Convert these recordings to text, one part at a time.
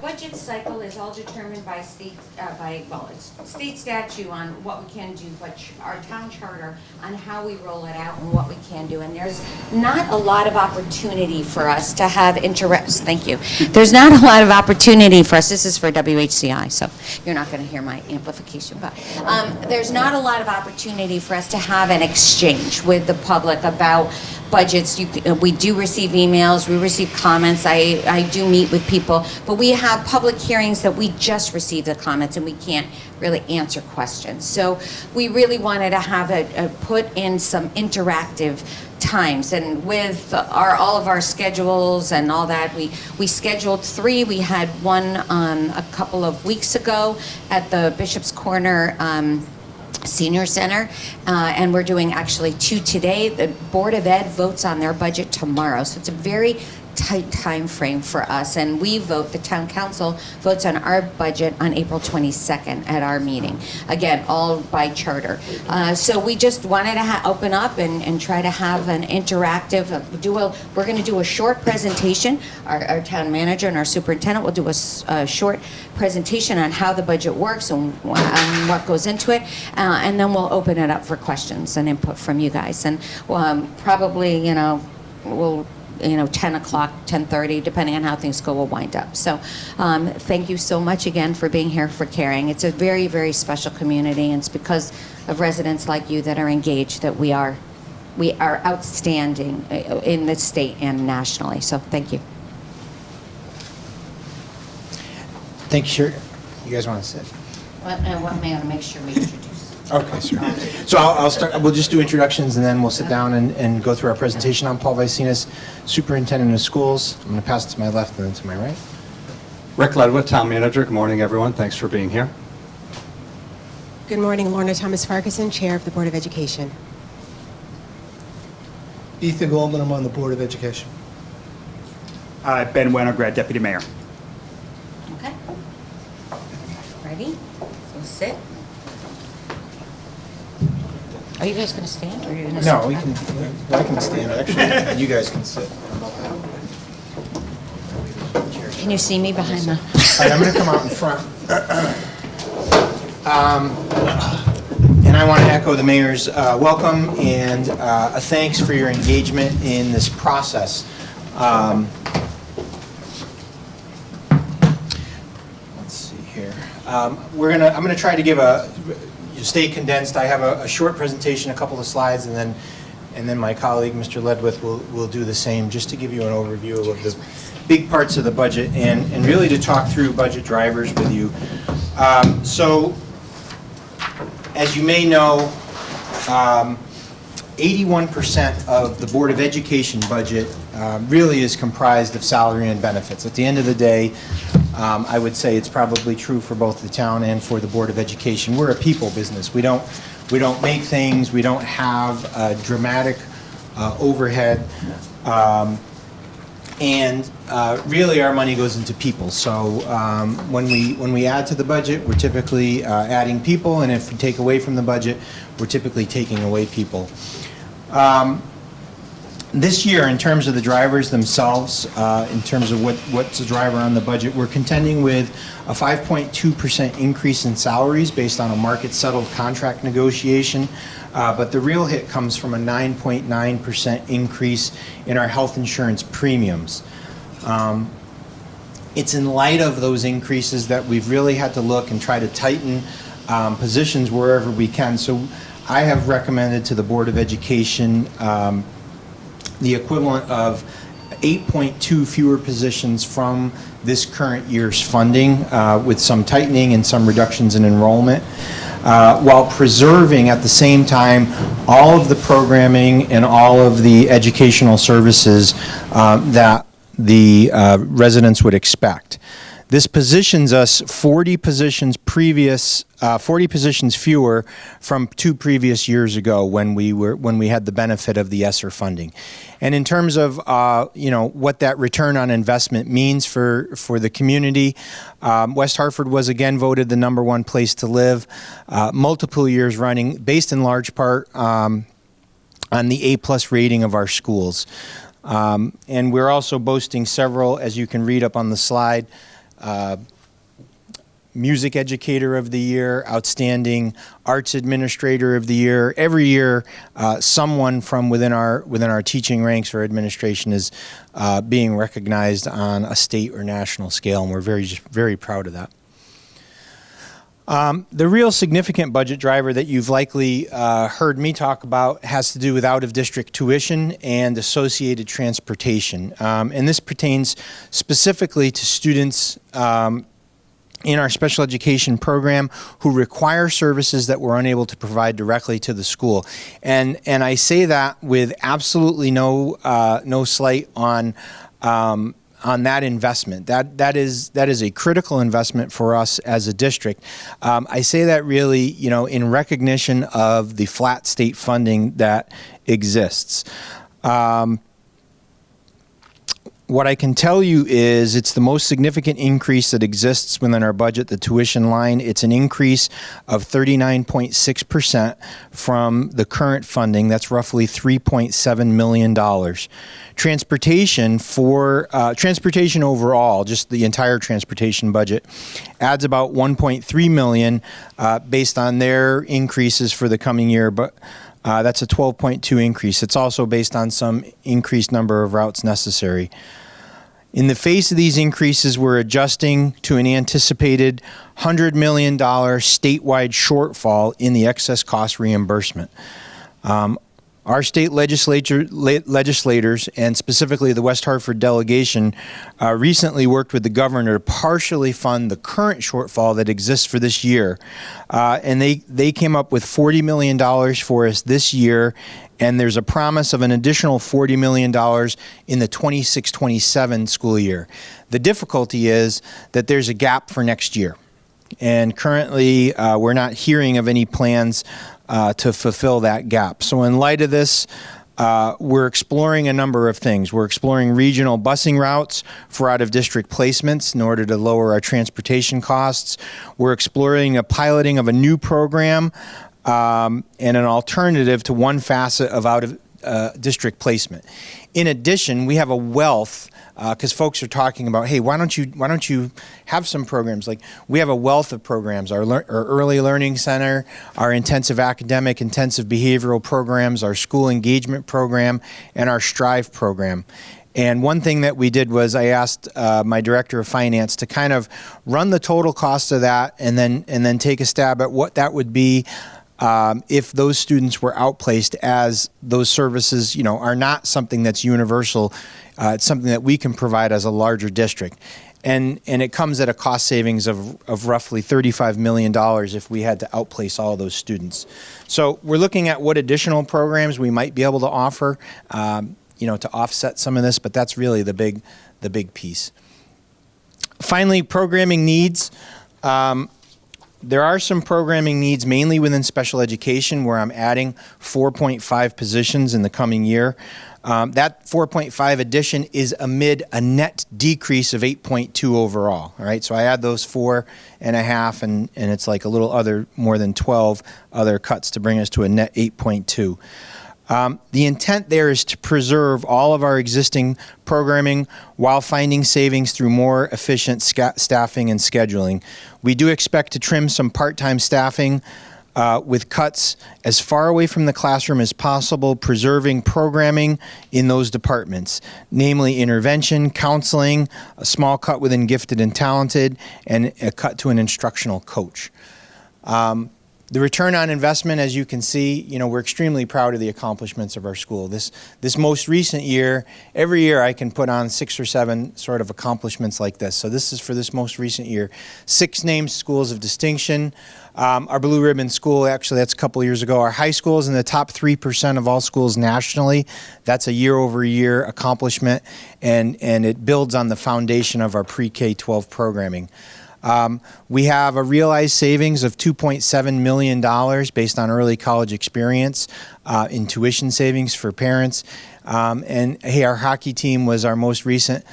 budget cycle is all determined by state, it's state statute on what we can do, but our town charter on how we roll it out and what we can do. And there's not a lot of opportunity for us to have thank you. There's not a lot of opportunity for us, this is for WHCI, so you're not gonna hear my amplification, but there's not a lot of opportunity for us to have an exchange with the public about budgets. We do receive emails, we receive comments, I do meet with people, but we have public hearings that we just receive the comments and we can't really answer questions. So we really wanted to have put in some interactive times, and with all of our schedules and all that, we scheduled 3. We had one a couple of weeks ago at the Bishop's Corner Senior Center, and we're doing actually 2 today. The Board of Ed votes on their budget tomorrow, so it's a very tight time frame for us, and we vote, the town council votes on our budget on April 22nd at our meeting, again, all by charter. So we just wanted to open up and try to have an interactive, we're going to do a short presentation. Our town manager and our superintendent will do a short presentation on how the budget works and what goes into it, and then we'll open it up for questions and input from you guys, and probably, we'll 10 o'clock, 10:30, depending on how things go, we'll wind up. So thank you so much again for being here, for caring. It's a very, very special community, and it's because of residents like you that are engaged that we are outstanding in the state and nationally. So thank you. Thank you, Sherry. You guys want to sit? And what may I make sure we introduce? Okay, sure. So I'll start. We'll just do introductions, and then we'll sit down and go through our presentation. I'm Paul Vicinas, Superintendent of Schools. I'm going to pass it to my left and then to my right. Rick Ledwith, Town Manager. Good morning, everyone. Thanks for being here. Good morning, Lorna Thomas Farquharson, Chair of the Board of Education. Ethan Goldman, I'm on the Board of Education. Ben Winograd, Deputy Mayor. Okay. Ready? So sit. Are you guys going to stand, or are you going to sit? No, I can stand, actually. You guys can sit. Can you see me behind the... All right, I'm going to come out in front. And I want to echo the mayor's welcome and a thanks for your engagement in this process. Let's see here. I'm going to try to give stay condensed. I have a short presentation, a couple of slides, and then my colleague, Mr. Ledwith, will do the same, just to give you an overview of the big parts of the budget and really to talk through budget drivers with you. So, as you may know, 81% of the Board of Education budget really is comprised of salary and benefits. At the end of the day, I would say it's probably true for both the town and for the Board of Education. We're a people business. We don't make things. We don't have a dramatic overhead, and really our money goes into people. So when we add to the budget, we're typically adding people, and if we take away from the budget, we're typically taking away people. This year, in terms of the drivers themselves, in terms of what's the driver on the budget, we're contending with a 5.2% increase in salaries based on a market-settled contract negotiation, but the real hit comes from a 9.9% increase in our health insurance premiums. It's in light of those increases that we've really had to look and try to tighten positions wherever we can. So I have recommended to the Board of Education the equivalent of 8.2 fewer positions from this current year's funding, with some tightening and some reductions in enrollment, while preserving at the same time all of the programming and all of the educational services that the residents would expect. This positions us 40 positions fewer from 2 previous years ago when we had the benefit of the ESSER funding. And in terms of what that return on investment means for the community, West Hartford was again voted the #1 place to live, multiple years running, based in large part on the A+ rating of our schools. And we're also boasting several, as you can read up on the slide, Music Educator of the Year, Outstanding Arts Administrator of the Year. Every year, someone from within our teaching ranks or administration is being recognized on a state or national scale, and we're very proud of that. The real significant budget driver that you've likely heard me talk about has to do with out-of-district tuition and associated transportation. And this pertains specifically to students in our special education program who require services that we're unable to provide directly to the school. And I say that with absolutely no slight on that investment. That is a critical investment for us as a district. I say that really, in recognition of the flat state funding that exists. What I can tell you is it's the most significant increase that exists within our budget, the tuition line. It's an increase of 39.6% from the current funding. That's roughly $3.7 million. Transportation transportation overall, just the entire transportation budget, adds about $1.3 million based on their increases for the coming year, but that's a 12.2 increase. It's also based on some increased number of routes necessary. In the face of these increases, we're adjusting to an anticipated $100 million statewide shortfall in the excess cost reimbursement. Our state legislators, and specifically the West Hartford delegation, recently worked with the governor to partially fund the current shortfall that exists for this year. And they came up with $40 million for us this year, and there's a promise of an additional $40 million in the 26-27 school year. The difficulty is that there's a gap for next year. And currently, we're not hearing of any plans to fulfill that gap. So in light of this, we're exploring a number of things. We're exploring regional busing routes for out-of-district placements in order to lower our transportation costs. We're exploring a piloting of a new program and an alternative to one facet of out-of-district placement. In addition, we have a wealth, because folks are talking about, hey, why don't you have some programs? Like, we have a wealth of programs. Our Early Learning Center, our intensive academic, intensive behavioral programs, our school engagement program, and our Strive program. And one thing that we did was I asked my director of finance to kind of run the total cost of that and then take a stab at what that would be if those students were outplaced, as those services, are not something that's universal. It's something that we can provide as a larger district. And it comes at a cost savings of roughly $35 million if we had to outplace all of those students. So we're looking at what additional programs we might be able to offer, to offset some of this, but that's really the big piece. Finally, programming needs. There are some programming needs, mainly within special education, where I'm adding 4.5 positions in the coming year. That 4.5 addition is amid a net decrease of 8.2 overall. All right, so I add those 4.5, and it's like a little more than 12 other cuts to bring us to a net 8.2. The intent there is to preserve all of our existing programming while finding savings through more efficient staffing and scheduling. We do expect to trim some part-time staffing with cuts as far away from the classroom as possible, preserving programming in those departments, namely intervention, counseling, a small cut within gifted and talented, and a cut to an instructional coach. The return on investment, as you can see, we're extremely proud of the accomplishments of our school. This most recent year, every year I can put on 6 or 7 sort of accomplishments like this. So this is for this most recent year. 6 named schools of distinction. Our Blue Ribbon School, actually that's a couple years ago. Our high school is in the top 3% of all schools nationally. That's a year-over-year accomplishment, and it builds on the foundation of our pre-K-12 programming. We have a realized savings of $2.7 million based on early college experience in tuition savings for parents. And hey, our hockey team was our most recent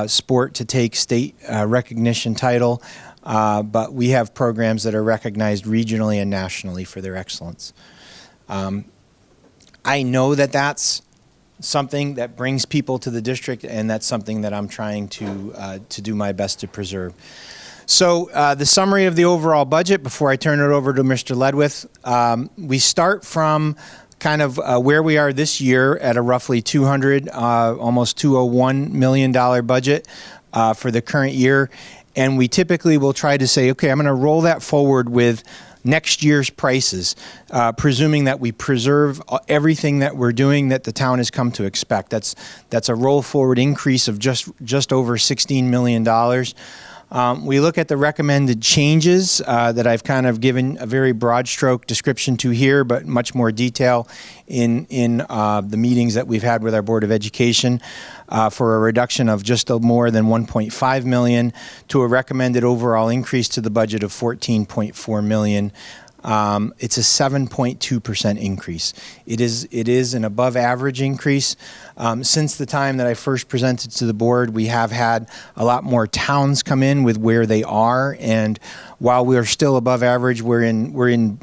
sport to take state recognition title, but we have programs that are recognized regionally and nationally for their excellence. I know that that's something that brings people to the district, and that's something that I'm trying to do my best to preserve. So the summary of the overall budget before I turn it over to Mr. Ledwith. We start from kind of where we are this year at a roughly almost $201 million budget for the current year. And we typically will try to say, okay, I'm going to roll that forward with next year's prices, presuming that we preserve everything that we're doing that the town has come to expect. That's a roll forward increase of just over $16 million. We look at the recommended changes that I've kind of given a very broad stroke description to here, but much more detail in the meetings that we've had with our Board of Education for a reduction of just more than $1.5 million to a recommended overall increase to the budget of $14.4 million. It's a 7.2% increase. It is an above average increase. Since the time that I first presented to the board, we have had a lot more towns come in with where they are, and while we are still above average, we're in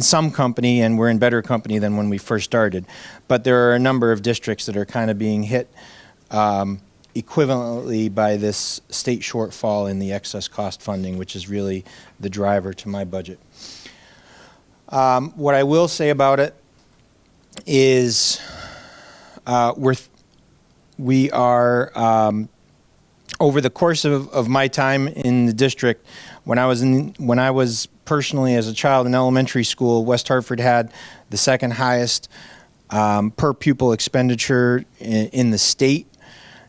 some company, and we're in better company than when we first started. But there are a number of districts that are kind of being hit equivalently by this state shortfall in the excess cost funding, which is really the driver to my budget. What I will say about it is we are over the course of my time in the district, when I was personally as a child in elementary school, West Hartford had the second highest per pupil expenditure in the state.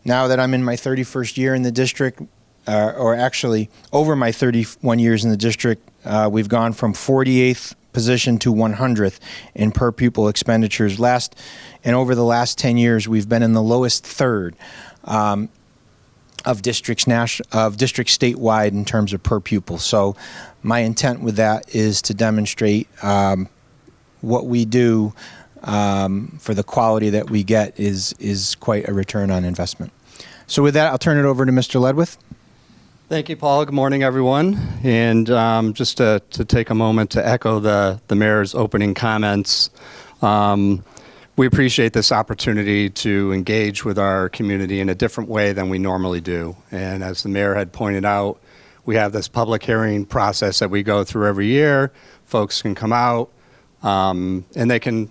Now that I'm in my 31st year in the district, or actually over my 31 years in the district, we've gone from 48th position to 100th in per pupil expenditures. And over the last 10 years, we've been in the lowest third of districts statewide in terms of per pupil. So my intent with that is to demonstrate what we do for the quality that we get is quite a return on investment. So with that, I'll turn it over to Mr. Ledwith. Thank you, Paul. Good morning, everyone. And just to take a moment to echo the mayor's opening comments, we appreciate this opportunity to engage with our community in a different way than we normally do. And as the mayor had pointed out, we have this public hearing process that we go through every year. Folks can come out and they can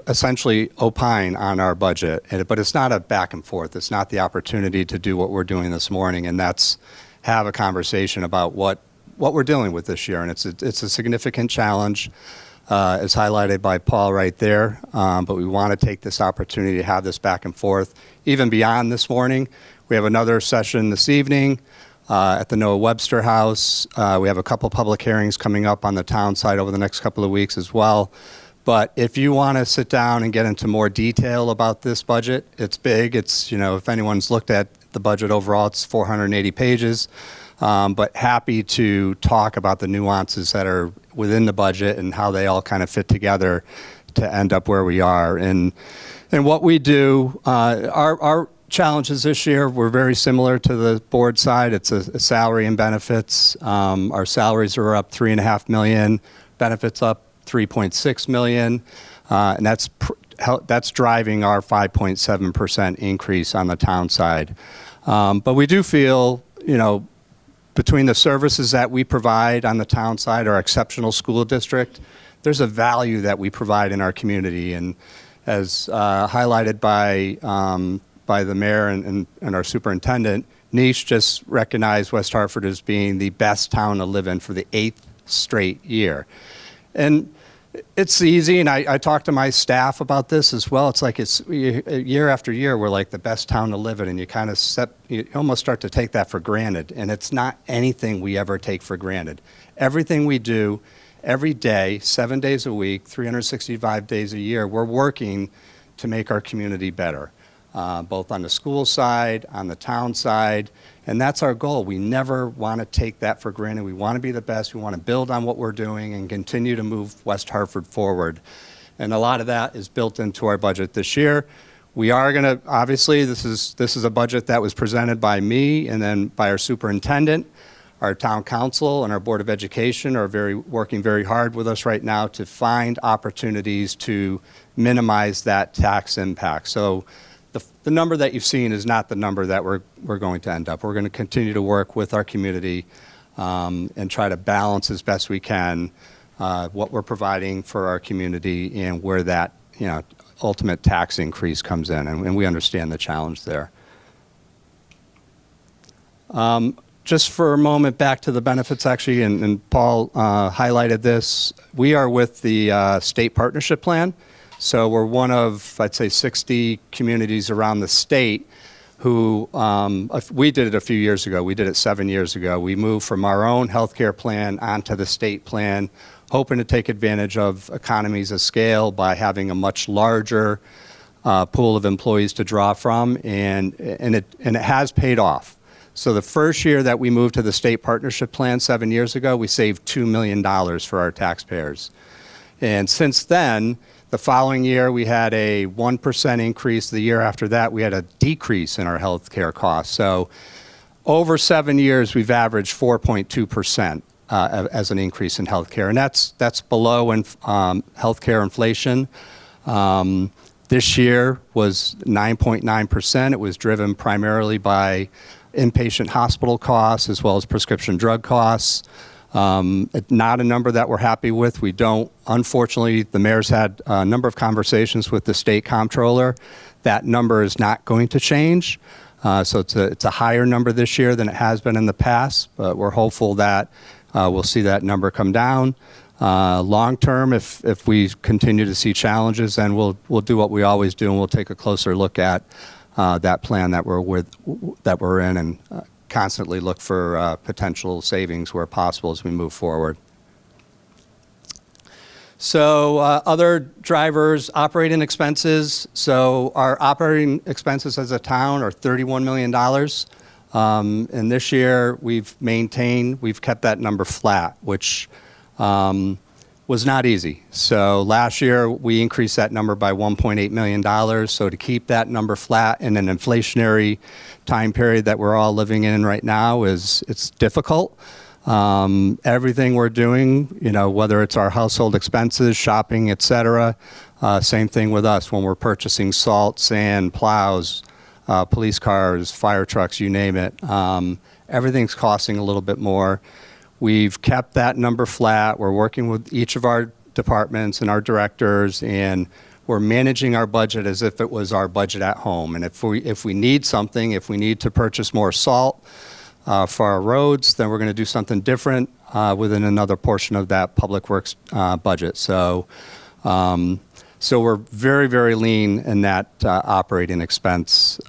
essentially opine on our budget. But it's not a back and forth. It's not the opportunity to do what we're doing this morning, and that's have a conversation about what we're dealing with this year. And it's a significant challenge, as highlighted by Paul right there. But we want to take this opportunity to have this back and forth. Even beyond this morning, we have another session this evening at the Noah Webster House. We have a couple public hearings coming up on the town side over the next couple of weeks as well. But if you want to sit down and get into more detail about this budget, it's big. It's, if anyone's looked at the budget overall, it's 480 pages. But happy to talk about the nuances that are within the budget and how they all kind of fit together to end up where we are. And what we do, our challenges this year were very similar to the board side. It's a salary and benefits. Our salaries are up $3.5 million, benefits up $3.6 million, and that's driving our 5.7% increase on the town side. But we do feel, between the services that we provide on the town side, our exceptional school district, there's a value that we provide in our community. And as highlighted by the mayor and our superintendent, Nish just recognized West Hartford as being the best town to live in for the 8th straight year. And it's easy, and I talk to my staff about this as well. It's like year after year, we're like the best town to live in, and you almost start to take that for granted. And it's not anything we ever take for granted. Everything we do, every day, 7 days a week, 365 days a year, we're working to make our community better, both on the school side, on the town side. And that's our goal. We never want to take that for granted. We want to be the best. We want to build on what we're doing and continue to move West Hartford forward. And a lot of that is built into our budget this year. We are going to, obviously, this is a budget that was presented by me and then by our superintendent. Our town council and our Board of Education are working very hard with us right now to find opportunities to minimize that tax impact. So the number that you've seen is not the number that we're going to end up. We're going to continue to work with our community and try to balance as best we can what we're providing for our community and where that ultimate tax increase comes in, and we understand the challenge there. Just for a moment, back to the benefits actually, and Paul highlighted this. We are with the state partnership plan. So we're one of, I'd say, 60 communities around the state who, we did it a few years ago. We did it 7 years ago. We moved from our own healthcare plan onto the state plan, hoping to take advantage of economies of scale by having a much larger pool of employees to draw from, and it has paid off. So the first year that we moved to the state partnership plan 7 years ago, we saved $2 million for our taxpayers. And since then, the following year, we had a 1% increase. The year after that, we had a decrease in our health care costs. So over 7 years, we've averaged 4.2% as an increase in health care. And that's below health care inflation. This year was 9.9%. It was driven primarily by inpatient hospital costs as well as prescription drug costs. Not a number that we're happy with. We don't, unfortunately, the mayor's had a number of conversations with the state comptroller. That number is not going to change. So it's a higher number this year than it has been in the past, but we're hopeful that we'll see that number come down. Long term, if we continue to see challenges, then we'll do what we always do, and we'll take a closer look at that plan that we're in, and constantly look for potential savings where possible as we move forward. So other drivers, operating expenses. So our operating expenses as a town are $31 million. And this year we've kept that number flat, which was not easy. So last year we increased that number by $1.8 million. So to keep that number flat in an inflationary time period that we're all living in right now it's difficult. Everything we're doing, whether it's our household expenses, shopping, et cetera, same thing with us when we're purchasing salt, sand, plows, police cars, fire trucks, you name it. Everything's costing a little bit more. We've kept that number flat. We're working with each of our departments and our directors, and we're managing our budget as if it was our budget at home. And if we need something, if we need to purchase more salt for our roads, then we're going to do something different within another portion of that public works budget. So we're very, very lean in that operating expense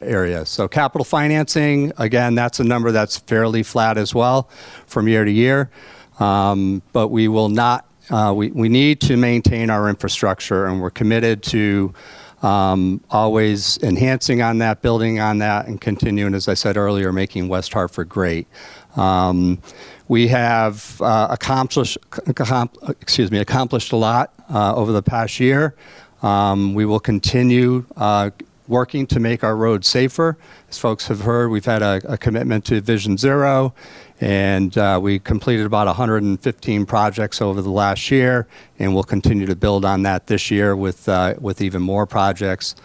area. So capital financing, again, that's a number that's fairly flat as well from year to year. But we will not, we need to maintain our infrastructure, and we're committed to always enhancing on that, building on that, and continuing, as I said earlier, making West Hartford great. We have accomplished a lot over the past year. We will continue working to make our roads safer. As folks have heard, we've had a commitment to Vision Zero, and we completed about 115 projects over the last year, and we'll continue to build on that this year with even more projects,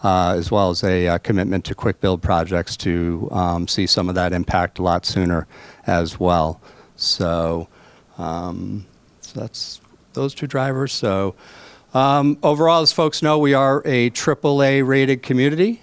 as well as a commitment to quick build projects to see some of that impact a lot sooner as well. So that's those two drivers. So overall, as folks know, we are a AAA rated community.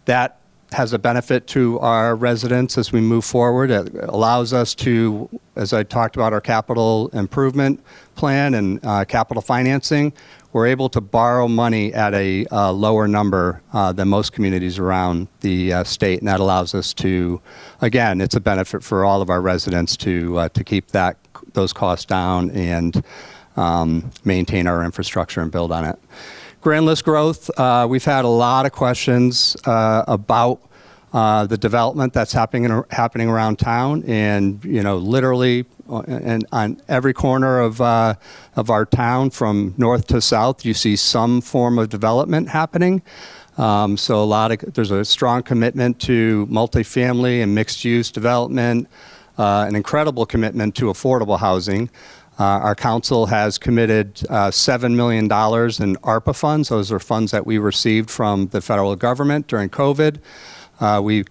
That has a benefit to our residents as we move forward. It allows us to, as I talked about our capital improvement plan and capital financing, we're able to borrow money at a lower number than most communities around the state, and that allows us to, again, it's a benefit for all of our residents to keep those costs down and maintain our infrastructure and build on it. Grand list growth, we've had a lot of questions about the development that's happening around town, and literally on every corner of our town from north to south, you see some form of development happening. So there's a strong commitment to multifamily and mixed-use development, an incredible commitment to affordable housing. Our council has committed $7 million in ARPA funds. Those are funds that we received from the federal government during COVID. We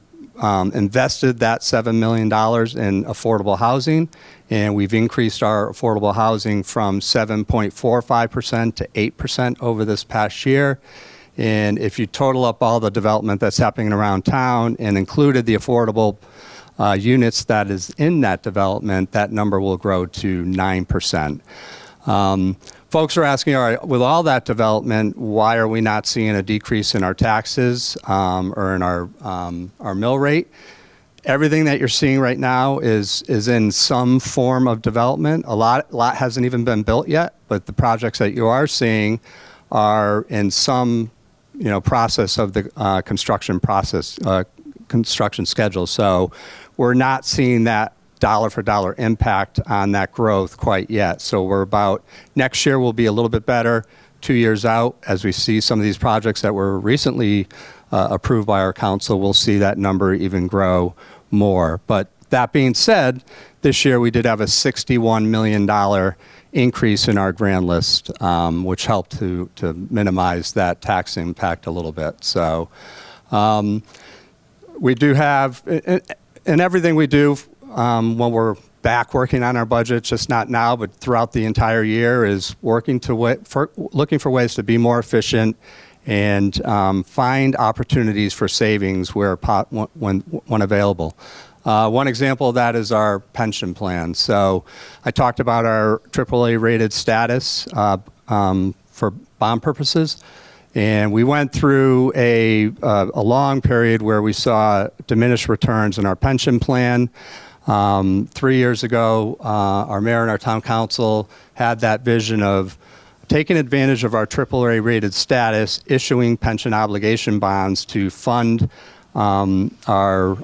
invested that $7 million in affordable housing, and we've increased our affordable housing from 7.45% to 8% over this past year. And if you total up all the development that's happening around town and included the affordable units that is in that development, that number will grow to 9%. Folks are asking, all right, with all that development, why are we not seeing a decrease in our taxes or in our mill rate? Everything that you're seeing right now is in some form of development. A lot hasn't even been built yet, but the projects that you are seeing are in some process of the construction schedule. So we're not seeing that dollar for dollar impact on that growth quite yet. So next year will be a little bit better, 2 years out, as we see some of these projects that were recently approved by our council, we'll see that number even grow more. But that being said, this year we did have a $61 million increase in our grand list, which helped to minimize that tax impact a little bit. So we do have, in everything we do, when we're back working on our budget, just not now, but throughout the entire year, is looking for ways to be more efficient and find opportunities for savings when available. One example of that is our pension plan. So I talked about our AAA rated status for bond purposes. And we went through a long period where we saw diminished returns in our pension plan. 3 years ago, our mayor and our town council had that vision of taking advantage of our AAA rated status, issuing pension obligation bonds to fund our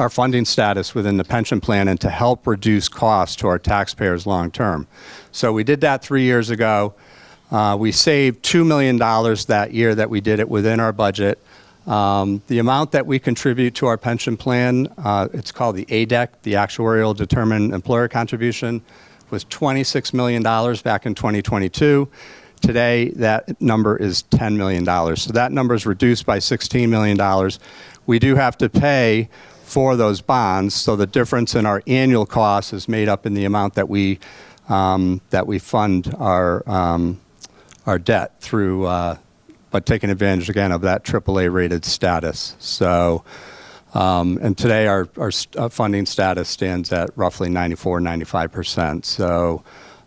funding status within the pension plan and to help reduce costs to our taxpayers long term. So we did that 3 years ago. We saved $2 million that year that we did it within our budget. The amount that we contribute to our pension plan, it's called the ADEC, the Actuarial Determined Employer Contribution, was $26 million back in 2022. Today, that number is $10 million. So that number is reduced by $16 million. We do have to pay for those bonds, so the difference in our annual cost is made up in the amount that we fund our debt through, but taking advantage again of that AAA rated status. So, and today our funding status stands at roughly 94-95%. So,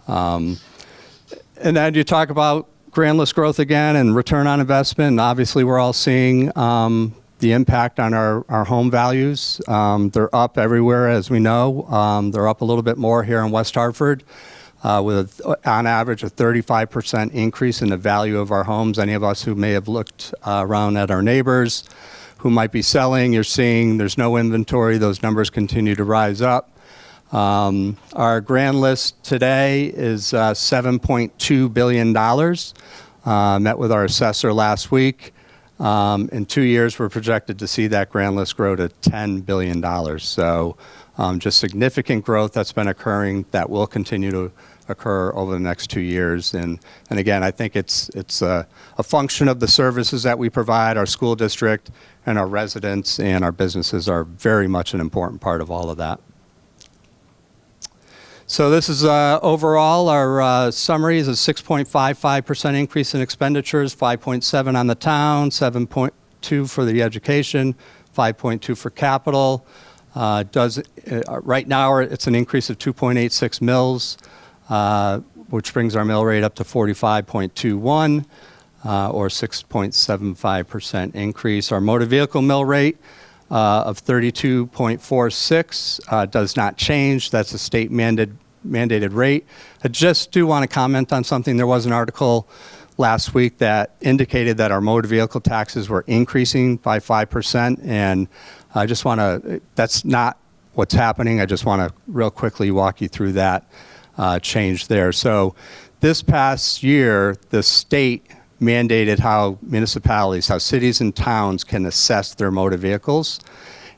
and then you talk about grand list growth again and return on investment. And obviously, we're all seeing the impact on our home values. They're up everywhere, as we know. They're up a little bit more here in West Hartford. With, on average, a 35% increase in the value of our homes. Any of us who may have looked around at our neighbors who might be selling, you're seeing there's no inventory. Those numbers continue to rise up. Our grand list today is $7.2 billion. Met with our assessor last week. In 2 years, we're projected to see that grand list grow to $10 billion. So just significant growth that's been occurring that will continue to occur over the next 2 years. And again, I think it's a function of the services that we provide. Our school district and our residents and our businesses are very much an important part of all of that. So this is overall our summary is a 6.55% increase in expenditures, 5.7 on the town, 7.2 for the education, 5.2 for capital. Right now it's an increase of 2.86 mills, which brings our mill rate up to 45.21 or 6.75% increase. Our motor vehicle mill rate of 32.46 does not change. That's a state mandated rate. I just do want to comment on something. There was an article last week that indicated that our motor vehicle taxes were increasing by 5%, and I just want to, that's not what's happening. I just want to real quickly walk you through that change there. So this past year, the state mandated how municipalities, how cities and towns can assess their motor vehicles.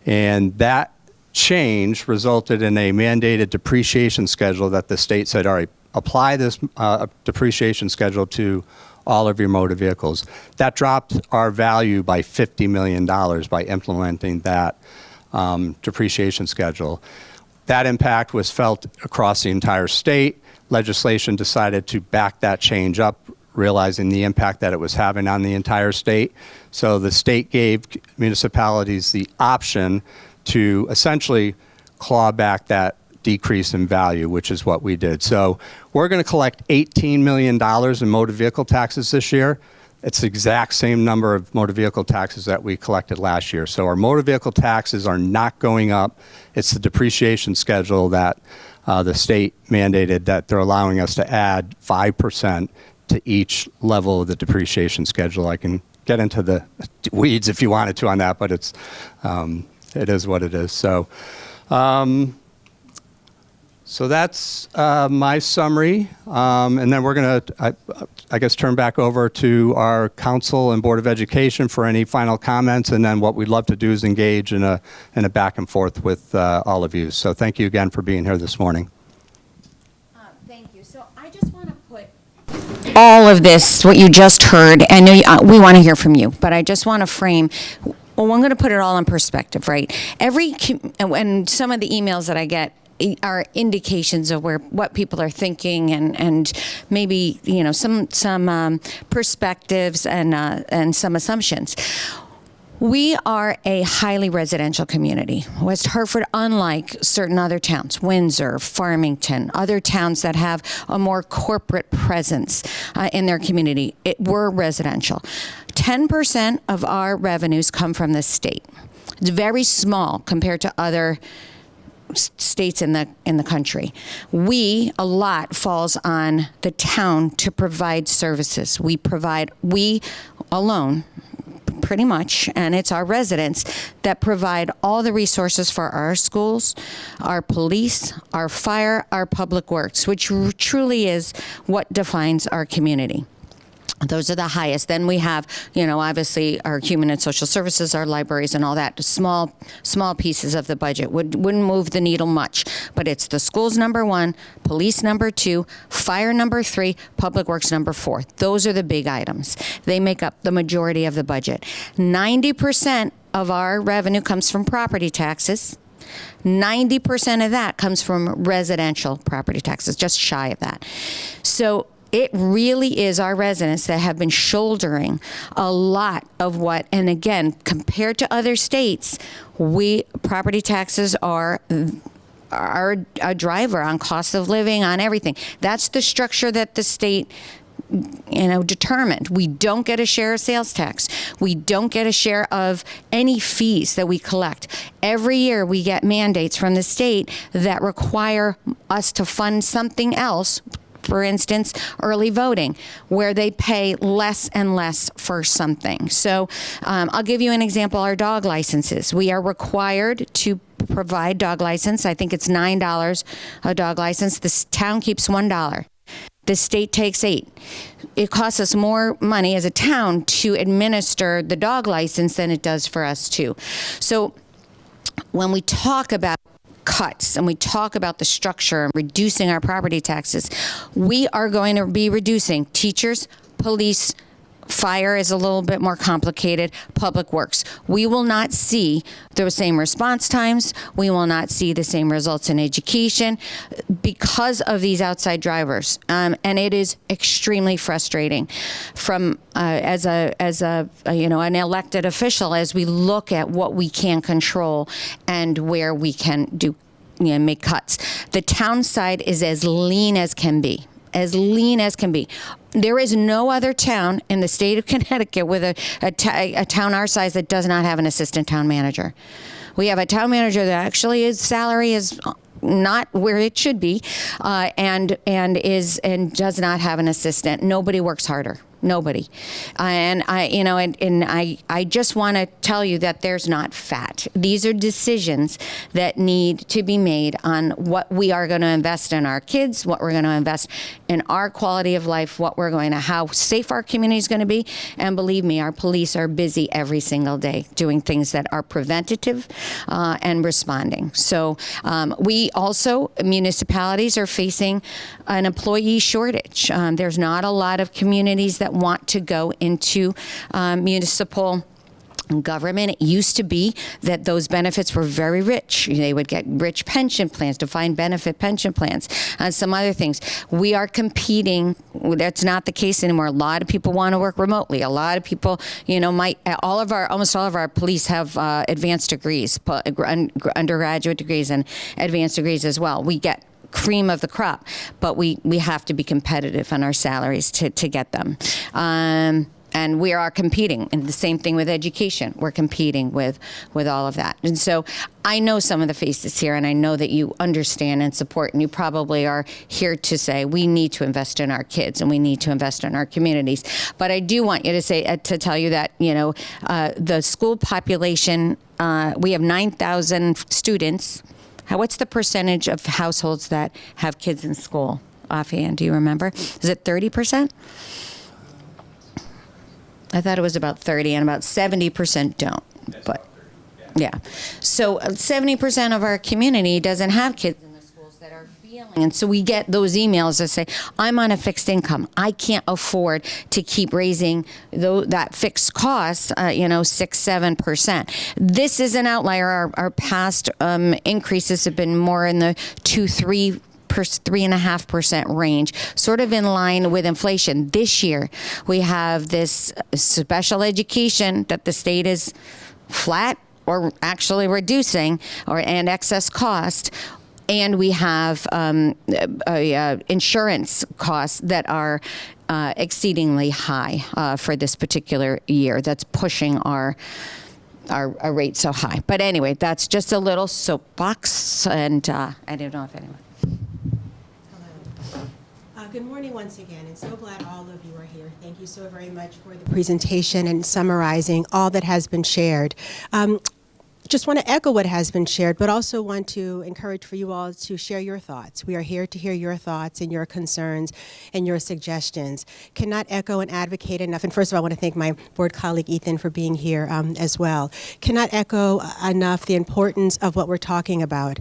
And that change resulted in a mandated depreciation schedule that the state said, all right, apply this depreciation schedule to all of your motor vehicles. That dropped our value by $50 million by implementing that depreciation schedule. That impact was felt across the entire state. Legislation decided to back that change up, realizing the impact that it was having on the entire state. So the state gave municipalities the option to essentially claw back that decrease in value, which is what we did. So we're going to collect $18 million in motor vehicle taxes this year. It's the exact same number of motor vehicle taxes that we collected last year. So our motor vehicle taxes are not going up. It's the depreciation schedule that the state mandated that they're allowing us to add 5% to each level of the depreciation schedule. I can get into the weeds if you wanted to on that, but it is what it is. So, so that's my summary, and then we're going to, I guess, turn back over to our council and Board of Education for any final comments, and then what we'd love to do is engage in a back and forth with all of you. So thank you again for being here this morning. Thank you. So I just want to put all of this, what you just heard, and we want to hear from you, but I just want to frame. Well, I'm going to put it all in perspective, right? And some of the emails that I get are indications of what people are thinking, and maybe some perspectives and some assumptions. We are a highly residential community. West Hartford, unlike certain other towns, Windsor, Farmington, other towns that have a more corporate presence in their community, we're residential. 10% of our revenues come from the state. It's very small compared to other states in the country. A lot falls on the town to provide services. We alone, pretty much, and it's our residents that provide all the resources for our schools, our police, our fire, our public works, which truly is what defines our community. Those are the highest. Then we have, obviously our human and social services, our libraries and all that. Small pieces of the budget wouldn't move the needle much. But it's the schools number 1, police number 2, fire number 3, public works number 4. Those are the big items. They make up the majority of the budget. 90% of our revenue comes from property taxes. 90% of that comes from residential property taxes, just shy of that. So it really is our residents that have been shouldering a lot of what, and again, compared to other states, property taxes are a driver on cost of living, on everything. That's the structure that the state determined. We don't get a share of sales tax. We don't get a share of any fees that we collect. Every year we get mandates from the state that require us to fund something else. For instance, early voting, where they pay less and less for something. So I'll give you an example, our dog licenses. We are required to provide dog license. I think it's $9 a dog license. This town keeps $1. The state takes $8. It costs us more money as a town to administer the dog license than it does for us too. So when we talk about cuts and we talk about the structure and reducing our property taxes, we are going to be reducing teachers, police, fire is a little bit more complicated, public works. We will not see the same response times. We will not see the same results in education because of these outside drivers. And it is extremely frustrating from as an elected official, as we look at what we can control and where we can make cuts. The town side is as lean as can be. As lean as can be. There is no other town in the state of Connecticut with a town our size that does not have an assistant town manager. We have a town manager that actually his salary is not where it should be, and does not have an assistant. Nobody works harder. Nobody. And I just want to tell you that there's not fat. These are decisions that need to be made on what we are going to invest in our kids, what we're going to invest in our quality of life, how safe our community is going to be. And believe me, our police are busy every single day doing things that are preventative and responding. So we also, municipalities are facing an employee shortage. There's not a lot of communities that want to go into municipal government. It used to be that those benefits were very rich. They would get rich pension plans, defined benefit pension plans, and some other things. We are competing. That's not the case anymore. A lot of people want to work remotely. A lot of people, almost all of our police have advanced degrees, undergraduate degrees and advanced degrees as well. We get cream of the crop, but we have to be competitive on our salaries to get them. And we are competing, and the same thing with education. We're competing with all of that. And so I know some of the faces here, and I know that you understand and support, and you probably are here to say we need to invest in our kids and we need to invest in our communities. But I do want you to tell you that, the school population, we have 9,000 students. What's the percentage of households that have kids in school? Offhand, do you remember? Is it 30%? I thought it was about 30, and about 70% don't. But yeah, so 70% of our community doesn't have kids in the schools that are feeling. And so we get those emails that say, I'm on a fixed income. I can't afford to keep raising that fixed cost, 6-7%. This is an outlier. Our past increases have been more in the 3.5% range, sort of in line with inflation. This year, we have this special education that the state is flat or actually reducing, and excess cost. And we have insurance costs that are exceedingly high for this particular year. That's pushing our rate so high. But anyway, that's just a little soapbox, and I don't know if anyone. Good morning once again, and so glad all of you are here. Thank you so very much for the presentation and summarizing all that has been shared. Just want to echo what has been shared, but also want to encourage for you all to share your thoughts. We are here to hear your thoughts and your concerns and your suggestions. Cannot echo and advocate enough. And first of all, I want to thank my board colleague Ethan for being here as well. Cannot echo enough the importance of what we're talking about.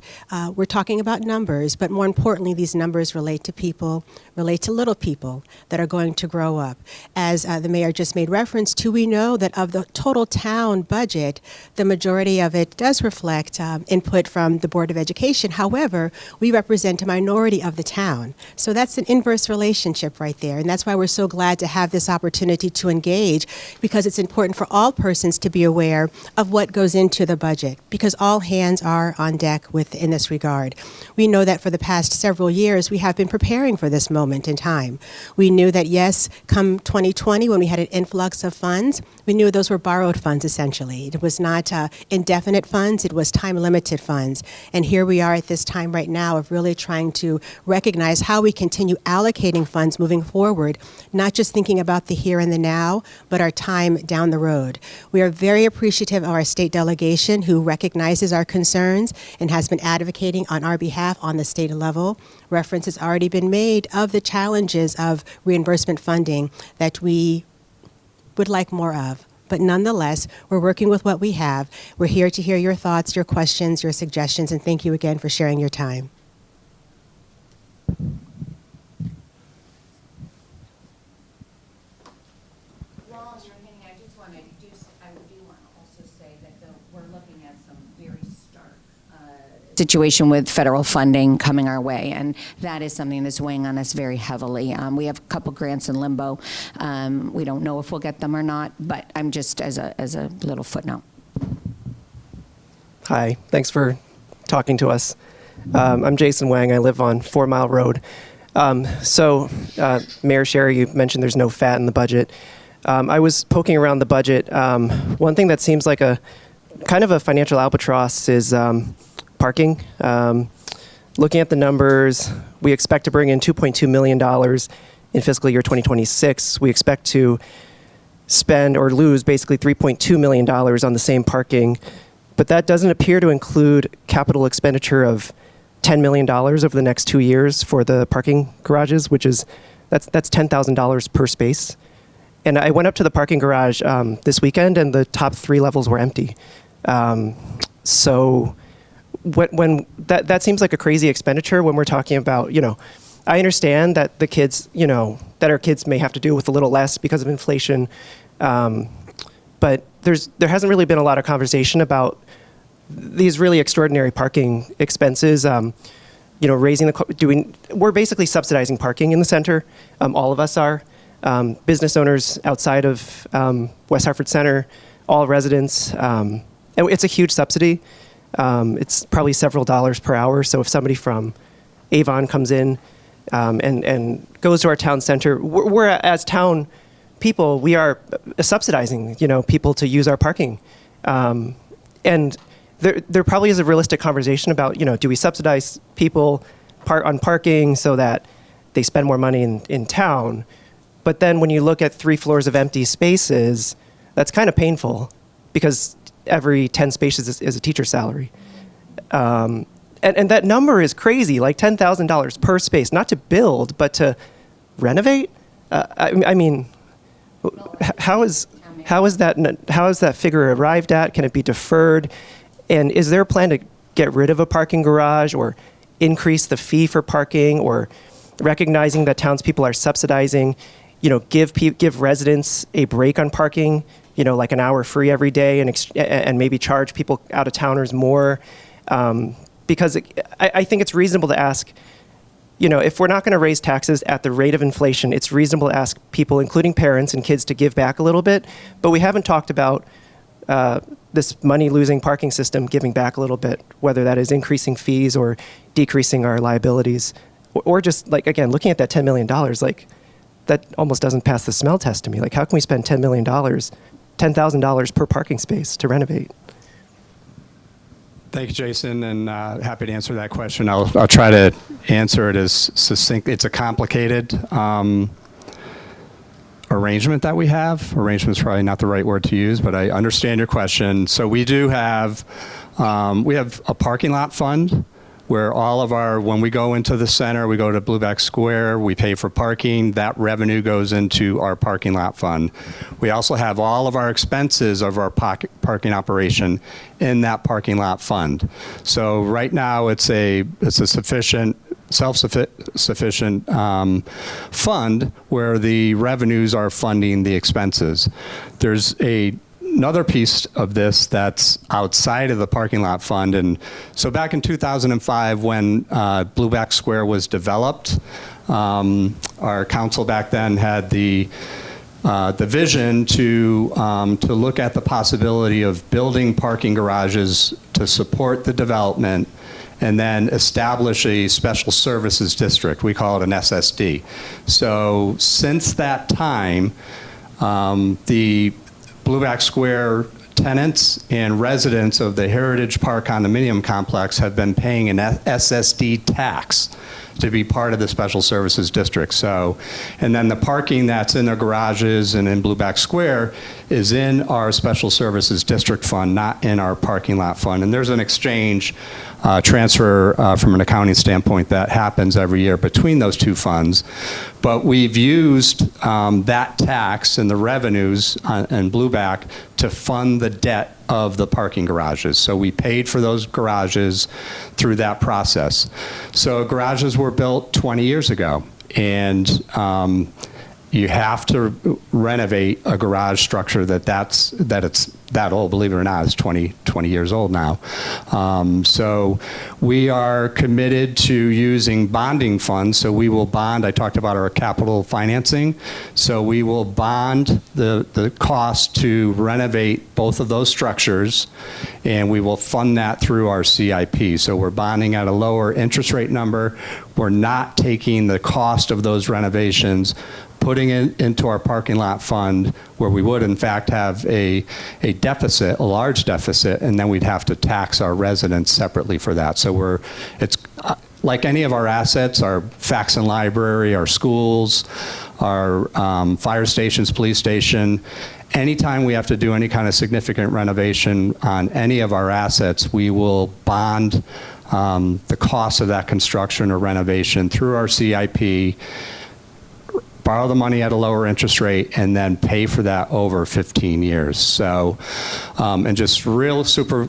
We're talking about numbers, but more importantly, these numbers relate to people, relate to little people that are going to grow up. As the mayor just made reference to, we know that of the total town budget, the majority of it does reflect input from the Board of Education. However, we represent a minority of the town. So that's an inverse relationship right there. And that's why we're so glad to have this opportunity to engage, because it's important for all persons to be aware of what goes into the budget, because all hands are on deck in this regard. We know that for the past several years, we have been preparing for this moment in time. We knew that, yes, come 2020, when we had an influx of funds, we knew those were borrowed funds, essentially. It was not indefinite funds, it was time-limited funds. And here we are at this time right now of really trying to recognize how we continue allocating funds moving forward, not just thinking about the here and the now, but our time down the road. We are very appreciative of our state delegation, who recognizes our concerns and has been advocating on our behalf on the state level. Reference has already been made of the challenges of reimbursement funding that we would like more of. But nonetheless, we're working with what we have. We're here to hear your thoughts, your questions, your suggestions, and thank you again for sharing your time. While you're hitting, I do want to also say that we're looking at some very stark situation with federal funding coming our way, and that is something that's weighing on us very heavily. We have a couple grants in limbo. We don't know if we'll get them or not, but I'm just as a little footnote. Hi, thanks for talking to us. I'm Jason Wang. I live on 4 Mile Road. Mayor Sherry, you mentioned there's no fat in the budget. I was poking around the budget. One thing that seems like a kind of a financial albatross is parking. Looking at the numbers, we expect to bring in $2.2 million in fiscal year 2026, we expect to spend or lose basically $3.2 million on the same parking, but that doesn't appear to include capital expenditure of $10 million over the next 2 years for the parking garages, which is, that's $10,000 per space. And I went up to the parking garage this weekend, and the top 3 levels were empty. So when that seems like a crazy expenditure when we're talking about, I understand that the kids, that our kids may have to do with a little less because of inflation, but there hasn't really been a lot of conversation about these really extraordinary parking expenses. Raising we're basically subsidizing parking in the center. All of us are. Business owners outside of West Hartford Center, all residents. It's a huge subsidy. It's probably several dollars per hour. So if somebody from Avon comes in and goes to our town center, we're as town people, we are subsidizing people to use our parking. And there probably is a realistic conversation about do we subsidize people on parking so that they spend more money in town? But then when you look at 3 floors of empty spaces, that's kind of painful because every 10 spaces is a teacher's salary. And that number is crazy, like $10,000 per space, not to build, but to renovate. I mean, how is that figure arrived at? Can it be deferred? And is there a plan to get rid of a parking garage or increase the fee for parking, or recognizing that townspeople are subsidizing, give residents a break on parking, like an hour free every day, and maybe charge people out of towners more? Because I think it's reasonable to ask, if we're not going to raise taxes at the rate of inflation, it's reasonable to ask people, including parents and kids, to give back a little bit. But we haven't talked about this money-losing parking system giving back a little bit, whether that is increasing fees or decreasing our liabilities, or just, again, looking at that $10 million, that almost doesn't pass the smell test to me. How can we spend $10 million, $10,000 per parking space to renovate? Thank you, Jason, and happy to answer that question. I'll try to answer it as succinct. It's a complicated arrangement that we have. Arrangement is probably not the right word to use, but I understand your question. So we do have, we have a parking lot fund where when we go into the center, we go to Blueback Square, we pay for parking, that revenue goes into our parking lot fund. We also have all of our expenses of our parking operation in that parking lot fund. So right now it's a self-sufficient fund where the revenues are funding the expenses. There's another piece of this that's outside of the parking lot fund. And so back in 2005, when Blueback Square was developed, our council back then had the vision to look at the possibility of building parking garages to support the development and then establish a special services district. We call it an SSD. So since that time, the Blueback Square tenants and residents of the Heritage Park condominium complex have been paying an SSD tax to be part of the special services district. So, and then the parking that's in the garages and in Blueback Square is in our special services district fund, not in our parking lot fund. And there's an exchange transfer from an accounting standpoint that happens every year between those two funds. But we've used that tax and the revenues in Blueback to fund the debt of the parking garages. So we paid for those garages through that process. So garages were built 20 years ago, and you have to renovate a garage structure that's that old. Believe it or not, it's 20 years old now. So we are committed to using bonding funds. So we will bond. I talked about our capital financing. So we will bond the cost to renovate both of those structures, and we will fund that through our CIP. So we're bonding at a lower interest rate number. We're not taking the cost of those renovations, putting it into our parking lot fund, where we would in fact have a deficit, a large deficit, and then we'd have to tax our residents separately for that. So like any of our assets, our Faxon library, our schools, our fire stations, police station, anytime we have to do any kind of significant renovation on any of our assets, we will bond the cost of that construction or renovation through our CIP, borrow the money at a lower interest rate, and then pay for that over 15 years. So, and just real super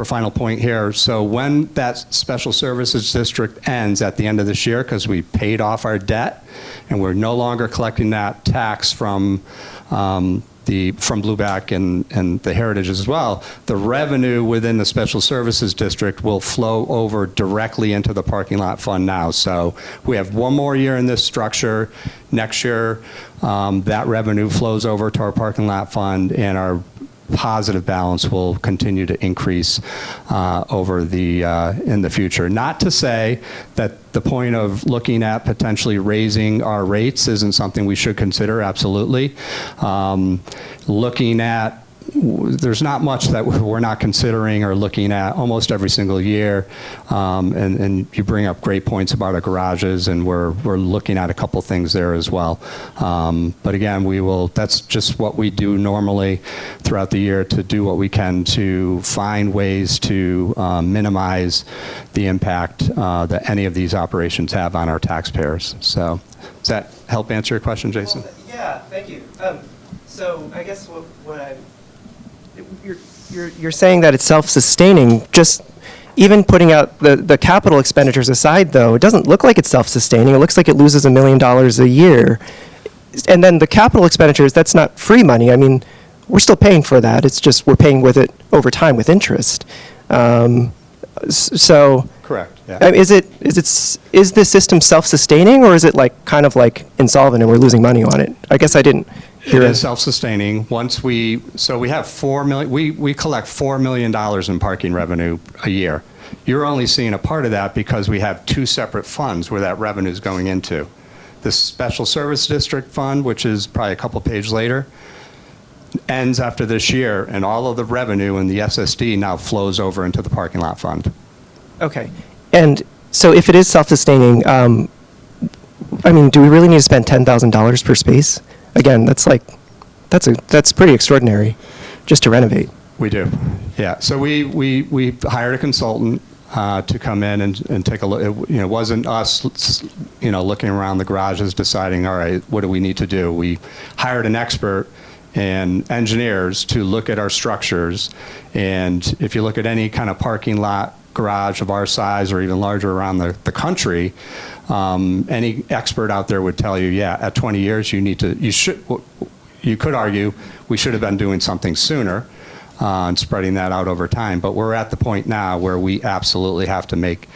final point here. So when that special services district ends at the end of this year, because we paid off our debt and we're no longer collecting that tax from from Blueback and the Heritage as well, the revenue within the Special Services District will flow over directly into the parking lot fund now. So we have one more year in this structure. Next year, that revenue flows over to our parking lot fund, and our positive balance will continue to increase over in the future. Not to say that the point of looking at potentially raising our rates isn't something we should consider, absolutely. Looking at, there's not much that we're not considering or looking at almost every single year. And you bring up great points about our garages, and we're looking at a couple things there as well. But again, that's just what we do normally throughout the year, to do what we can to find ways to minimize the impact that any of these operations have on our taxpayers. So does that help answer your question, Jason? Well, yeah, thank you. So I guess you're saying that it's self-sustaining. Just even putting out the capital expenditures aside, though, it doesn't look like it's self-sustaining. It looks like it loses $1 million a year. And then the capital expenditures, that's not free money. I mean, we're still paying for that. It's just we're paying with it over time with interest. So Correct. Yeah. I mean, is the system self-sustaining, or is it kind of like insolvent and we're losing money on it? I guess I didn't hear it. Is self-sustaining. Once we have $4 million. We collect $4 million in parking revenue a year. You're only seeing a part of that because we have two separate funds where that revenue is going into. The Special Service District Fund, which is probably a couple pages later, ends after this year, and all of the revenue in the SSD now flows over into the parking lot fund. Okay. And so if it is self-sustaining, I mean, do we really need to spend $10,000 per space? Again, that's pretty extraordinary just to renovate. We do. Yeah. So we hired a consultant to come in and take a look. It wasn't us, looking around the garages deciding, all right, what do we need to do? We hired an expert and engineers to look at our structures. And if you look at any kind of parking lot garage of our size or even larger around the country, any expert out there would tell you, yeah, at 20 years, you could argue we should have been doing something sooner and spreading that out over time. But we're at the point now where we absolutely have to make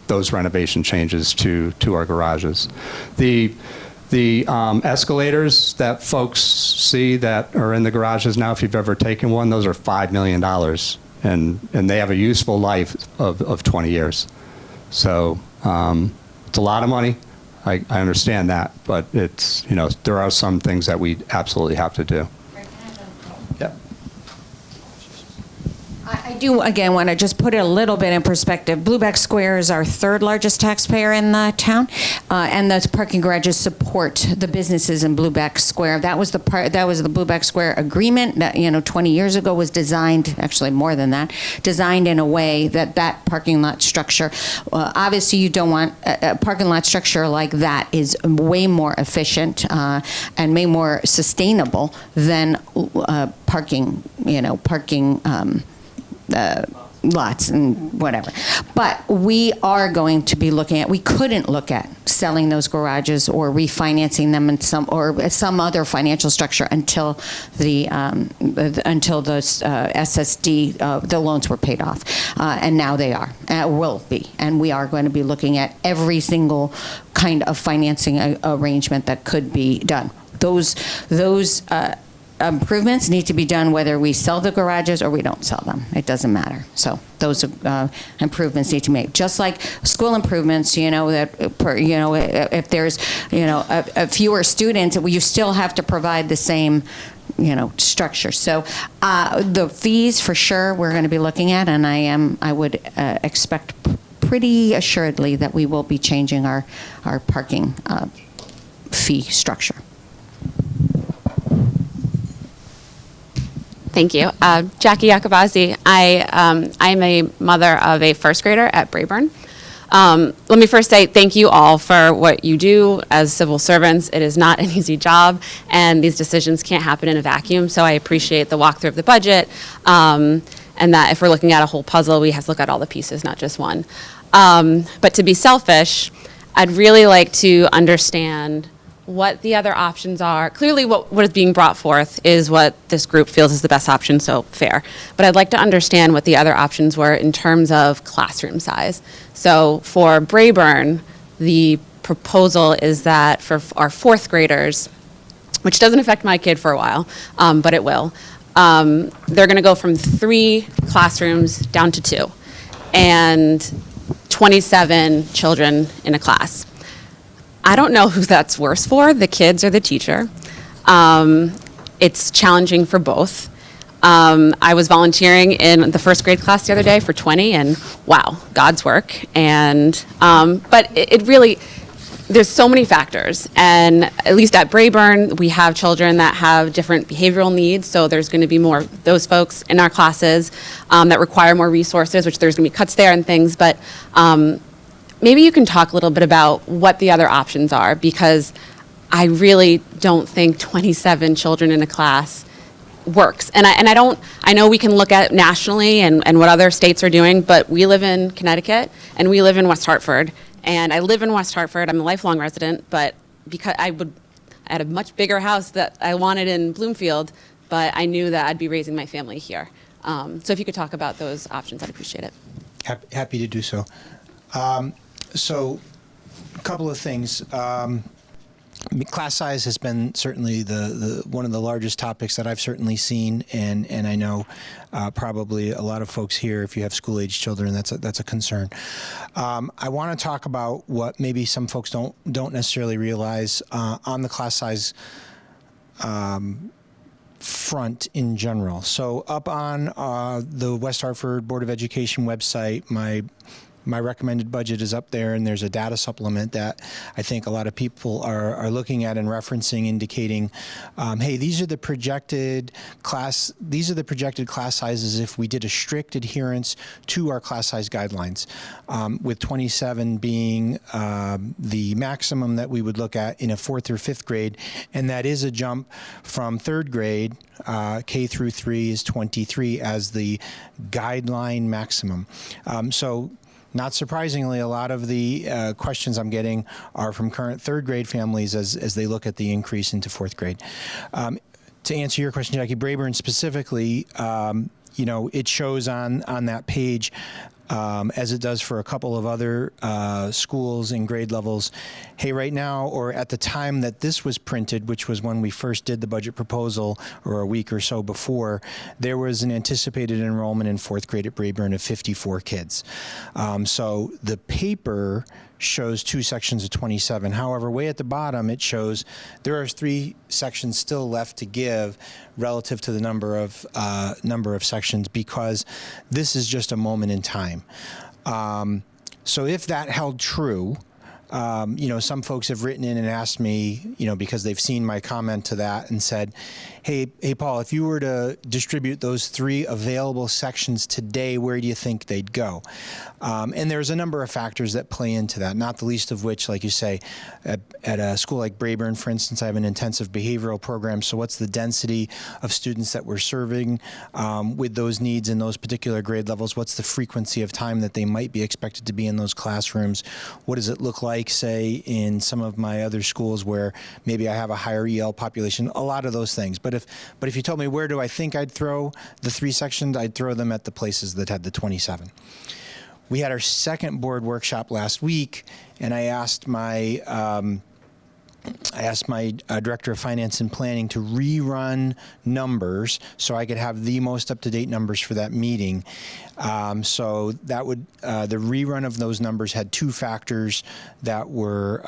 those renovation changes to our garages. The escalators that folks see that are in the garages now, if you've ever taken one, those are $5 million. And they have a useful life of 20 years. So it's a lot of money. I understand that, but it's, there are some things that we absolutely have to do. Yep. I do, again, want to just put it a little bit in perspective. Blueback Square is our third largest taxpayer in the town, and those parking garages support the businesses in Blueback Square. That was the Blueback Square agreement that, 20 years ago was designed, actually more than that, designed in a way that parking lot structure, obviously you don't want a parking lot structure like that is way more efficient and way more sustainable than parking lots and whatever. But we are going to be we couldn't look at selling those garages or refinancing them in some other financial structure until the SSD, the loans were paid off. And now they will be. And we are going to be looking at every single kind of financing arrangement that could be done. Those improvements need to be done whether we sell the garages or we don't sell them. It doesn't matter. So those improvements need to be made. Just like school improvements, if there's, a fewer students, you still have to provide the same, structure. So the fees for sure we're going to be looking at, and I would expect pretty assuredly that we will be changing our parking fee structure. Thank you. Jackie Yacobazi. I'm a mother of a first grader at Brayburn. Let me first say thank you all for what you do as civil servants. It is not an easy job, and these decisions can't happen in a vacuum, so I appreciate the walkthrough of the budget, and that if we're looking at a whole puzzle, we have to look at all the pieces, not just one. But to be selfish, I'd really like to understand what the other options are. Clearly what is being brought forth is what this group feels is the best option, so fair. But I'd like to understand what the other options were in terms of classroom size. So for Brayburn, the proposal is that for our fourth graders, which doesn't affect my kid for a while, but it will, they're gonna go from 3 classrooms down to 2, and 27 children in a class. I don't know who that's worse for, the kids or the teacher. It's challenging for both. I was volunteering in the first grade class the other day for 20, and wow, God's work. And but it really, there's so many factors, and at least at Brayburn, we have children that have different behavioral needs, so there's going to be more of those folks in our classes that require more resources, which there's going to be cuts there and things, but maybe you can talk a little bit about what the other options are, because I really don't think 27 children in a class works. And I know we can look at nationally and what other states are doing, but we live in Connecticut and we live in West Hartford. And I live in West Hartford, I'm a lifelong resident, but because I had a much bigger house that I wanted in Bloomfield, but I knew that I'd be raising my family here. So if you could talk about those options, I'd appreciate it. Happy to do so. So, a couple of things. Class size has been certainly the one of the largest topics that I've certainly seen, and I know probably a lot of folks here, if you have school-age children, that's a concern. I want to talk about what maybe some folks don't necessarily realize on the class size front in general. So up on the West Hartford Board of Education website, my recommended budget is up there, and there's a data supplement that I think a lot of people are looking at and referencing, indicating, hey, these are the projected class sizes if we did a strict adherence to our class size guidelines, with 27 being the maximum that we would look at in a 4th or 5th grade, and that is a jump from 3rd grade. K through 3 is 23 as the guideline maximum. So not surprisingly, a lot of the questions I'm getting are from current 3rd grade families as they look at the increase into 4th grade. To answer your question, Jackie, Brayburn specifically, it shows on that page, as it does for a couple of other schools and grade levels. Hey, right now, or at the time that this was printed, which was when we first did the budget proposal, or a week or so before, there was an anticipated enrollment in 4th grade at Brayburn of 54 kids. So the paper shows 2 sections of 27. However, way at the bottom, it shows there are 3 sections still left to give relative to the number of sections, because this is just a moment in time. So if that held true, some folks have written in and asked me, because they've seen my comment to that and said, hey, Paul, if you were to distribute those 3 available sections today, where do you think they'd go? And there's a number of factors that play into that, not the least of which, like you say, at a school like Brayburn, for instance, I have an intensive behavioral program. So what's the density of students that we're serving with those needs in those particular grade levels? What's the frequency of time that they might be expected to be in those classrooms? What does it look like, say, in some of my other schools where maybe I have a higher EL population? A lot of those things. But if you told me where do I think I'd throw the 3 sections, I'd throw them at the places that had the 27. We had our second board workshop last week, and I asked my I asked my Director of Finance and Planning to rerun numbers so I could have the most up-to-date numbers for that meeting. So that would the rerun of those numbers had two factors that were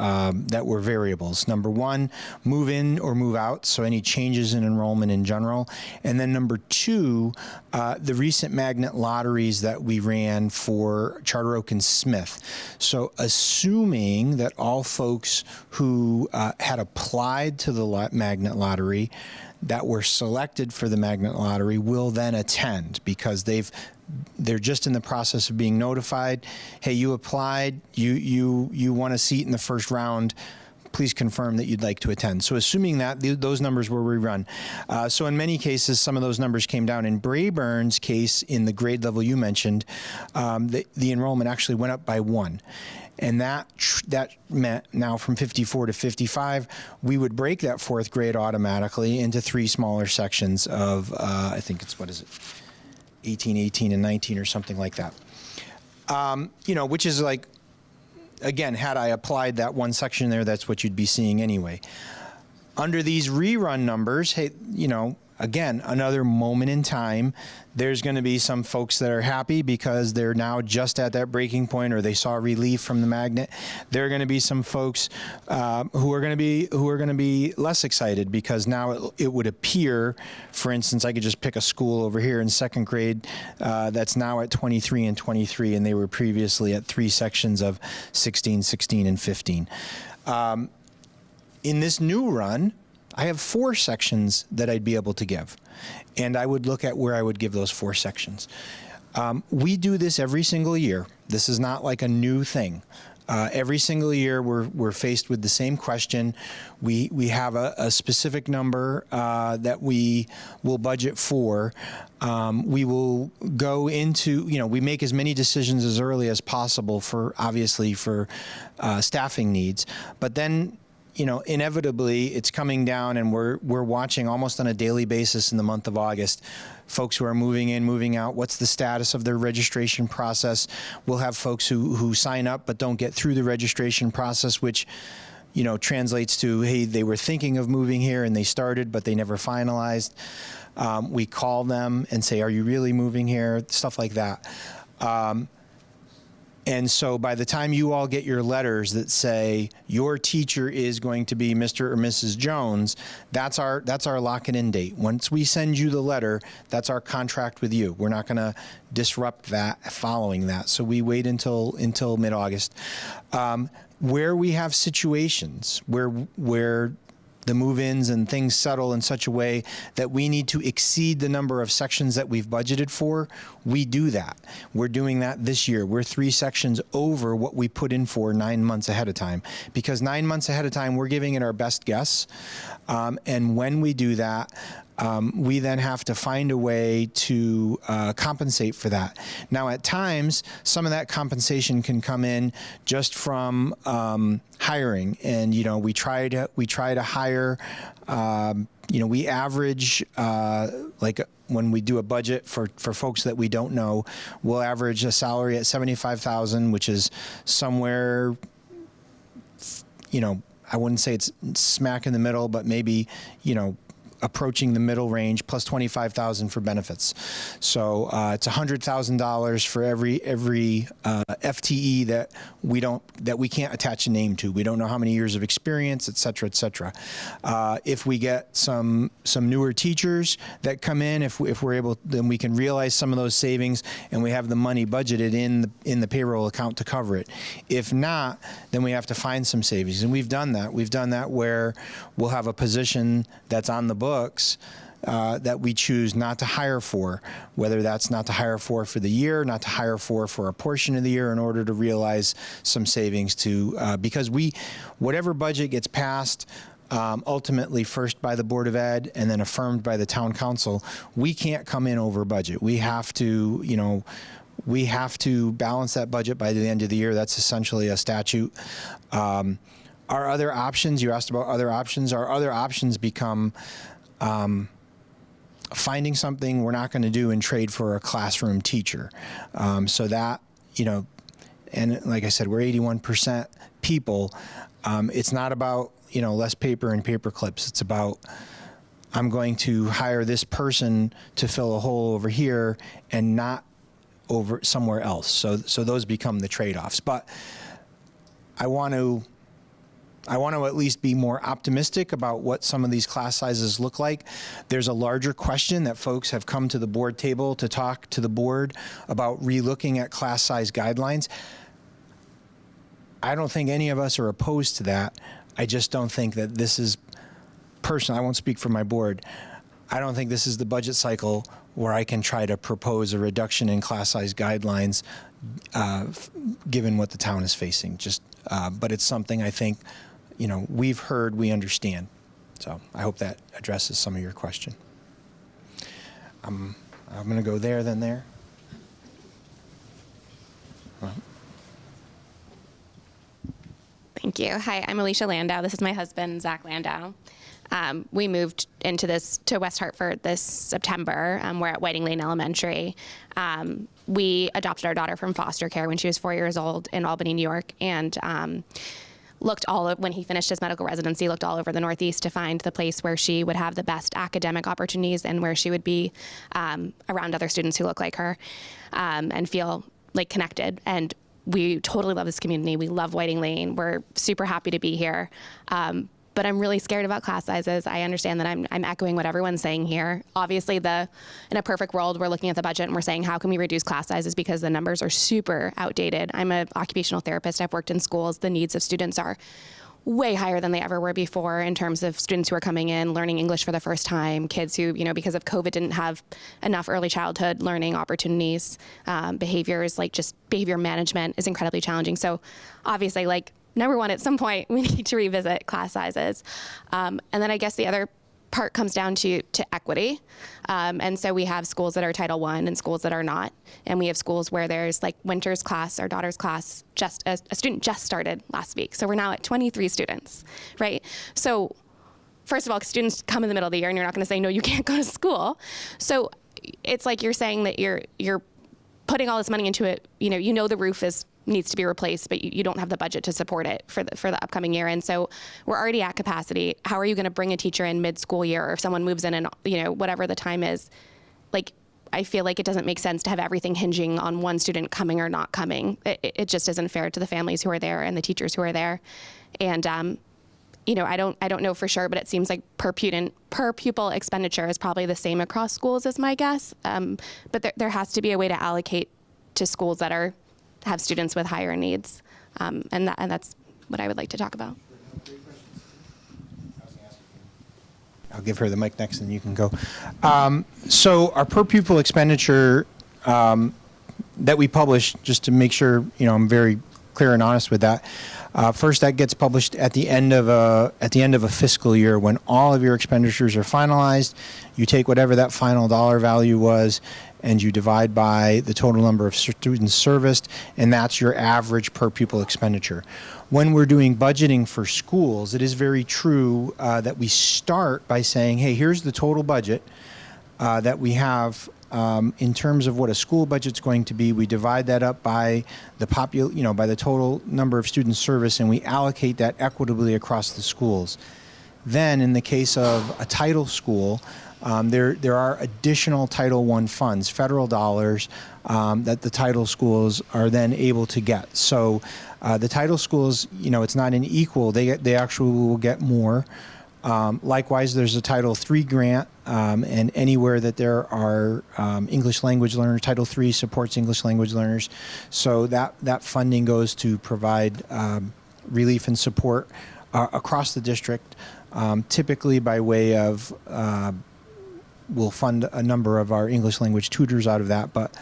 variables. Number one, move in or move out, so any changes in enrollment in general, and then number two, the recent magnet lotteries that we ran for Charter Oak and Smith. So assuming that all folks who had applied to the magnet lottery that were selected for the magnet lottery will then attend, because they're just in the process of being notified. Hey, you applied, you won a seat in the first round. Please confirm that you'd like to attend. So assuming that, those numbers were rerun. So in many cases, some of those numbers came down. In Brayburn's case, in the grade level you mentioned, the enrollment actually went up by 1. And that meant now from 54 to 55, we would break that 4th grade automatically into 3 smaller sections of, I think it's, 18, 18, and 19 or something like that. Which is like, again, had I applied that one section there, that's what you'd be seeing anyway. Under these rerun numbers, hey, again, another moment in time, there's going to be some folks that are happy because they're now just at that breaking point, or they saw relief from the magnet. There are going to be some folks who are going to be less excited because now it would appear, for instance, I could just pick a school over here in 2nd grade that's now at 23 and 23, and they were previously at 3 sections of 16, 16, and 15. In this new run, I have 4 sections that I'd be able to give, and I would look at where I would give those 4 sections. We do this every single year. This is not like a new thing. Every single year, we're faced with the same question. We have a specific number that we will budget for. We will go into, we make as many decisions as early as possible obviously for staffing needs, but then inevitably it's coming down, and we're watching almost on a daily basis in the month of August, folks who are moving in, moving out, what's the status of their registration process. We'll have folks who sign up but don't get through the registration process, which translates to, hey, they were thinking of moving here and they started, but they never finalized. We call them and say, are you really moving here? Stuff like that. And so by the time you all get your letters that say your teacher is going to be Mr. or Mrs. Jones, that's our lock it in date. Once we send you the letter, that's our contract with you. We're not going to disrupt that following that. So we wait until mid-August. Where we have situations where the move-ins and things settle in such a way that we need to exceed the number of sections that we've budgeted for, we do that. We're doing that this year. We're 3 sections over what we put in for 9 months ahead of time. Because 9 months ahead of time, we're giving it our best guess. And when we do that, we then have to find a way to compensate for that. Now, at times, some of that compensation can come in just from hiring, and we try to hire. We average like when we do a budget for folks that we don't know, we'll average a salary at $75,000, which is somewhere. I wouldn't say it's smack in the middle, but maybe approaching the middle range, plus $25,000 for benefits. So it's $100,000 for every FTE that we can't attach a name to. We don't know how many years of experience, et cetera, et cetera. If we get some newer teachers that come in, if we're able, then we can realize some of those savings, and we have the money budgeted in the payroll account to cover it. If not, then we have to find some savings, and we've done that. We've done that where we'll have a position that's on the books that we choose not to hire for, whether that's not to hire for the year, not to hire for a portion of the year, in order to realize some savings because whatever budget gets passed, ultimately first by the Board of Ed and then affirmed by the Town Council, we can't come in over budget. We have to, balance that budget by the end of the year. That's essentially a statute. Our other options, you asked about other options, our other options become finding something we're not going to do and trade for a classroom teacher. So that, and like I said, we're 81% people. It's not about, less paper and paper clips. It's about, I'm going to hire this person to fill a hole over here and not over somewhere else. So those become the trade-offs. But I want to at least be more optimistic about what some of these class sizes look like. There's a larger question that folks have come to the board table to talk to the board about relooking at class size guidelines. I don't think any of us are opposed to that. I just don't think that this is, personally, I won't speak for my board, I don't think this is the budget cycle where I can try to propose a reduction in class size guidelines given what the town is facing. But it's something I think, we've heard, we understand. So I hope that addresses some of your question. I'm going to go there, then there. Well. Thank you. Hi, I'm Alicia Landau. This is my husband, Zach Landau. We moved to West Hartford this September. We're at Whiting Lane Elementary. We adopted our daughter from foster care when she was 4 years old in Albany, New York, and when he finished his medical residency, looked all over the Northeast to find the place where she would have the best academic opportunities and where she would be around other students who look like her and feel like connected. And we totally love this community. We love Whiting Lane. We're super happy to be here. But I'm really scared about class sizes. I understand that I'm echoing what everyone's saying here. Obviously, in a perfect world, we're looking at the budget and we're saying, how can we reduce class sizes because the numbers are super outdated. I'm an occupational therapist. I've worked in schools. The needs of students are way higher than they ever were before in terms of students who are coming in, learning English for the first time, kids who, because of COVID didn't have enough early childhood learning opportunities, behaviors, like just behavior management is incredibly challenging. So obviously, number one, at some point, we need to revisit class sizes. And then I guess the other part comes down to equity. And so we have schools that are Title I and schools that are not. And we have schools where there's Winter's class, our daughter's class, a student just started last week. So we're now at 23 students, right? So first of all, students come in the middle of the year and you're not going to say, no, you can't go to school. So it's like you're saying that you're putting all this money into it. The roof needs to be replaced, but you don't have the budget to support it for the upcoming year. And so we're already at capacity. How are you going to bring a teacher in mid-school year, or if someone moves in and, whatever the time is? I feel like it doesn't make sense to have everything hinging on one student coming or not coming. It just isn't fair to the families who are there and the teachers who are there. And, I don't know for sure, but it seems like per pupil expenditure is probably the same across schools, is my guess. But there has to be a way to allocate to schools that have students with higher needs, and that's what I would like to talk about. I'll give her the mic next, and you can go. So our per pupil expenditure that we publish, just to make sure I'm very clear and honest with that. First, that gets published at the end of a fiscal year when all of your expenditures are finalized. You take whatever that final dollar value was, and you divide by the total number of students serviced, and that's your average per pupil expenditure. When we're doing budgeting for schools, it is very true that we start by saying, hey, here's the total budget that we have in terms of what a school budget's going to be. We divide that up by the by the total number of students serviced, and we allocate that equitably across the schools. Then, in the case of a title school, there are additional Title I funds, federal dollars, that the title schools are then able to get. So the title schools, it's not an equal. They actually will get more. Likewise, there's a Title III grant, and anywhere that there are English language learners, Title III supports English language learners. So that funding goes to provide relief and support across the district, typically by way of we'll fund a number of our English language tutors out of that, but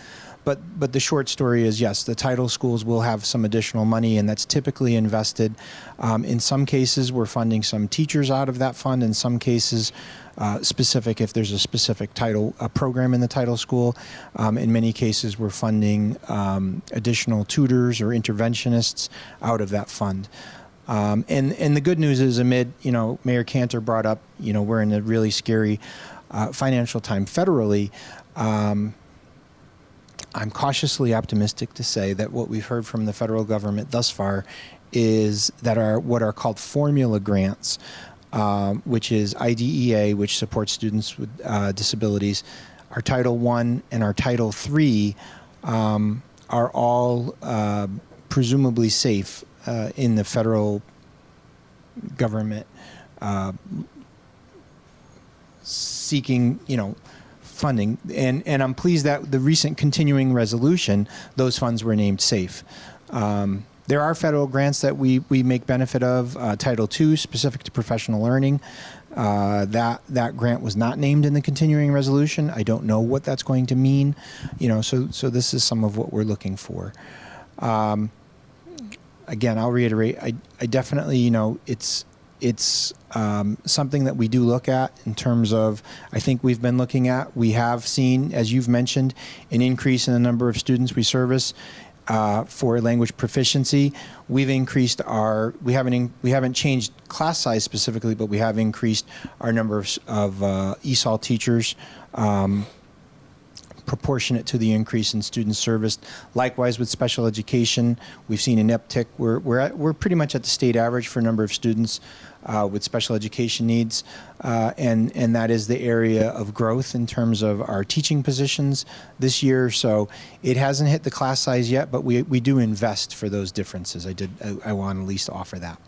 the short story is, yes, the title schools will have some additional money, and that's typically invested. In some cases, we're funding some teachers out of that fund. In some cases, if there's a specific title program in the title school. In many cases, we're funding additional tutors or interventionists out of that fund. And the good news is, amid, Mayor Cantor brought up, we're in a really scary financial time federally. I'm cautiously optimistic to say that what we've heard from the federal government thus far that are what are called formula grants, which is IDEA, which supports students with disabilities. Our Title I and our Title III are all presumably safe in the federal government seeking, funding. And I'm pleased that the recent continuing resolution, those funds were named safe. There are federal grants that we make benefit of. Title II, specific to professional learning. That grant was not named in the continuing resolution. I don't know what that's going to mean. So this is some of what we're looking for. Again, I'll reiterate, I definitely, it's something that we do look at in terms of, I think we have seen, as you've mentioned, an increase in the number of students we service for language proficiency. We haven't changed class size specifically, but we have increased our number of ESOL teachers proportionate to the increase in students serviced. Likewise, with special education, we've seen an uptick. We're pretty much at the state average for number of students with special education needs, and that is the area of growth in terms of our teaching positions this year. So it hasn't hit the class size yet, but we do invest for those differences. I want to at least offer that.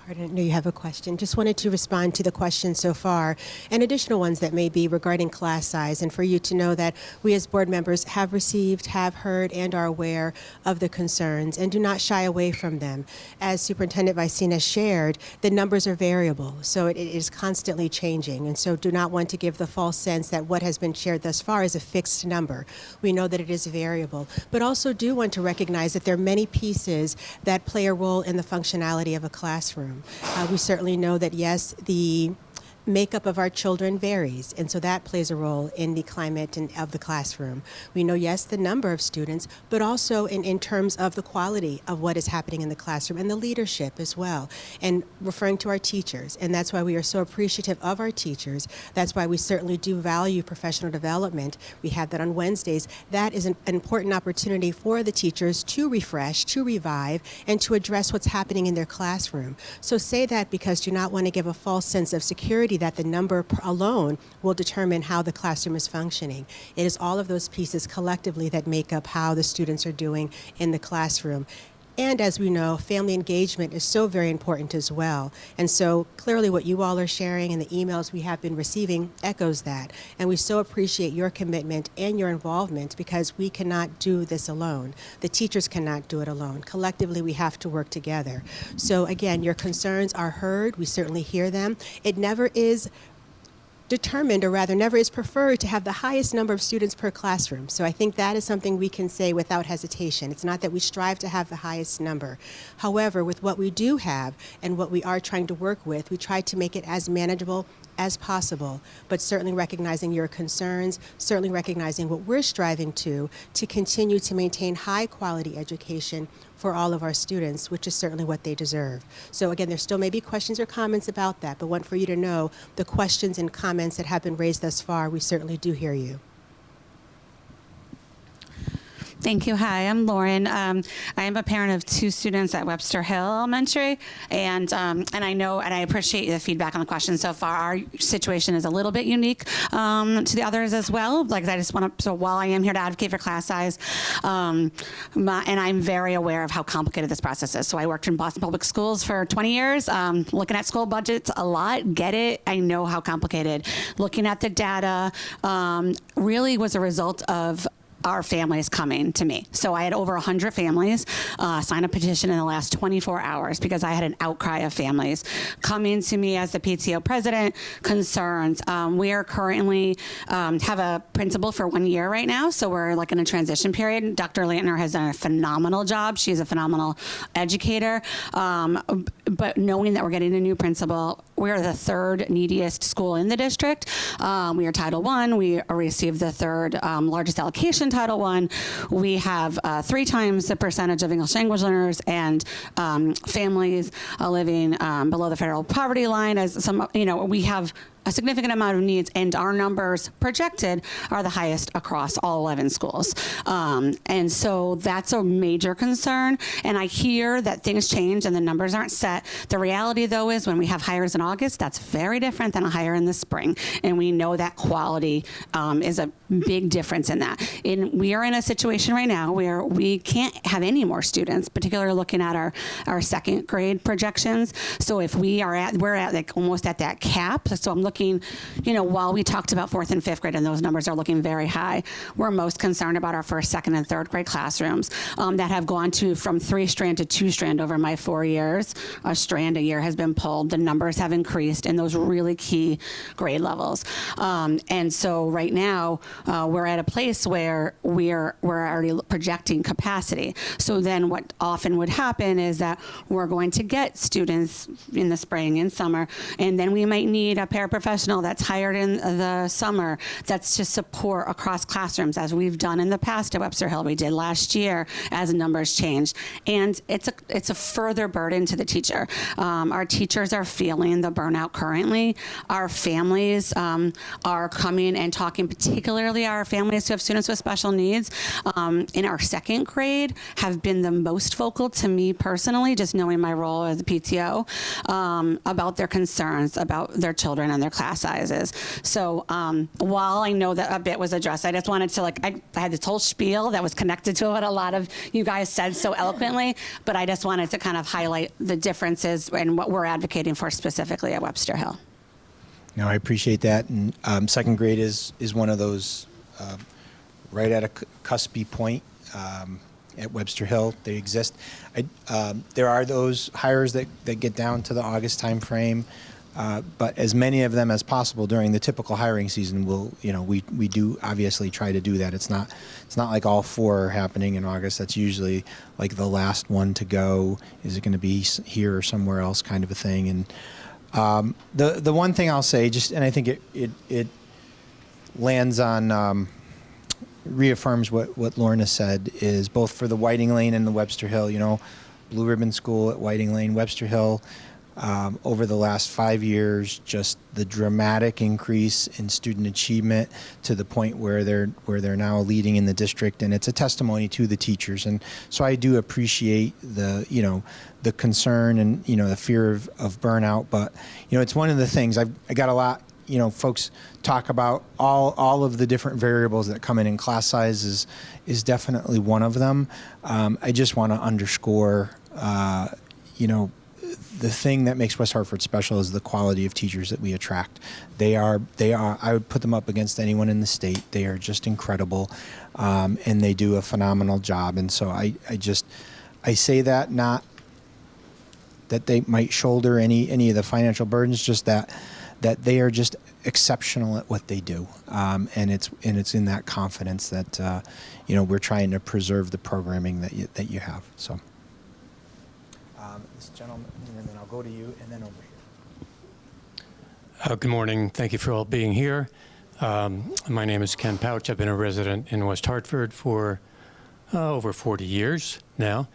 I didn't know you have a question. Just wanted to respond to the questions so far and additional ones that may be regarding class size, and for you to know that we as board members have received, have heard, and are aware of the concerns and do not shy away from them. As Superintendent Vicina shared, the numbers are variable, so it is constantly changing, and so do not want to give the false sense that what has been shared thus far is a fixed number. We know that it is variable, but also do want to recognize that there are many pieces that play a role in the functionality of a classroom. We certainly know that, yes, the makeup of our children varies, and so that plays a role in the climate of the classroom. We know, yes, the number of students, but also in terms of the quality of what is happening in the classroom and the leadership as well, and referring to our teachers. And that's why we are so appreciative of our teachers. That's why we certainly do value professional development. We have that on Wednesdays. That is an important opportunity for the teachers to refresh, to revive, and to address what's happening in their classroom. So say that because do not want to give a false sense of security that the number alone will determine how the classroom is functioning. It is all of those pieces collectively that make up how the students are doing in the classroom. And as we know, family engagement is so very important as well. And so clearly what you all are sharing and the emails we have been receiving echoes that. And we so appreciate your commitment and your involvement because we cannot do this alone. The teachers cannot do it alone. Collectively, we have to work together. So again, your concerns are heard. We certainly hear them. It never is determined, or rather never is preferred, to have the highest number of students per classroom. So I think that is something we can say without hesitation. It's not that we strive to have the highest number. However, with what we do have and what we are trying to work with, we try to make it as manageable as possible, but certainly recognizing your concerns, certainly recognizing what we're striving to continue to maintain high quality education for all of our students, which is certainly what they deserve. So again, there still may be questions or comments about that, but want for you to know the questions and comments that have been raised thus far, we certainly do hear you. Thank you. Hi, I'm Lauren. I am a parent of 2 students at Webster Hill Elementary, and I know and I appreciate the feedback on the questions so far. Our situation is a little bit unique to the others as well. Like I just want to, so while I am here to advocate for class size, and I'm very aware of how complicated this process is. So I worked in Boston Public Schools for 20 years, looking at school budgets a lot, get it. I know how complicated. Looking at the data really was a result of our families coming to me. So I had over 100 families sign a petition in the last 24 hours because I had an outcry of families coming to me as the PTO president, concerns. We are currently have a principal for 1 year right now, so we're like in a transition period. Dr. Lantner has done a phenomenal job. She's a phenomenal educator. But knowing that we're getting a new principal, we are the 3rd neediest school in the district. We are Title I. We received the 3rd largest allocation Title I. We have 3 times the percentage of English language learners and families living below the federal poverty line. As some, we have a significant amount of needs, and our numbers projected are the highest across all 11 schools. And so that's a major concern. And I hear that things change and the numbers aren't set. The reality, though, is when we have hires in August, that's very different than a hire in the spring. And we know that quality is a big difference in that. We are in a situation right now where we can't have any more students, particularly looking at our second grade projections. So if we're at like almost at that cap. So I'm looking, while we talked about fourth and fifth grade and those numbers are looking very high, we're most concerned about our first, second, and third grade classrooms that have gone from 3-strand to 2-strand over my 4 years. A strand a year has been pulled. The numbers have increased in those really key grade levels. And so right now we're at a place where we're already projecting capacity. So then what often would happen is that we're going to get students in the spring and summer, and then we might need a paraprofessional that's hired in the summer that's to support across classrooms, as we've done in the past at Webster Hill. We did last year as numbers changed. And it's a further burden to the teacher. Our teachers are feeling the burnout currently. Our families are coming and talking, particularly our families who have students with special needs in our second grade have been the most vocal to me personally, just knowing my role as a PTO, about their concerns about their children and their class sizes. So while I know that a bit was addressed, I just wanted to, I had this whole spiel that was connected to what a lot of you guys said so eloquently, but I just wanted to kind of highlight the differences and what we're advocating for specifically at Webster Hill. No, I appreciate that. And second grade is one of those right at a cuspy point at Webster Hill. They exist. There are those hires that get down to the August timeframe, but as many of them as possible during the typical hiring season, we do obviously try to do that. It's not like all 4 are happening in August. That's usually like the last one to go. Is it going to be here or somewhere else, kind of a thing. And the one thing I'll say, and I think it lands on reaffirms what Lorna said, is both for the Whiting Lane and the Webster Hill, Blue Ribbon School at Whiting Lane, Webster Hill, over the last 5 years, just the dramatic increase in student achievement to the point where they're now leading in the district, and it's a testimony to the teachers. And so I do appreciate the concern and the fear of burnout, but it's one of the things I got a lot. Folks talk about all of the different variables that come in class size is definitely one of them. I just want to underscore, the thing that makes West Hartford special is the quality of teachers that we attract. They are, I would put them up against anyone in the state. They are just incredible, and they do a phenomenal job. And so I say that not that they might shoulder any of the financial burdens, just that they are just exceptional at what they do, and it's in that confidence that we're trying to preserve the programming that you have. So, this gentleman, and then I'll go to you, and then over here. Good morning. Thank you for all being here. My name is Ken Pouch. I've been a resident in West Hartford for over 40 years now,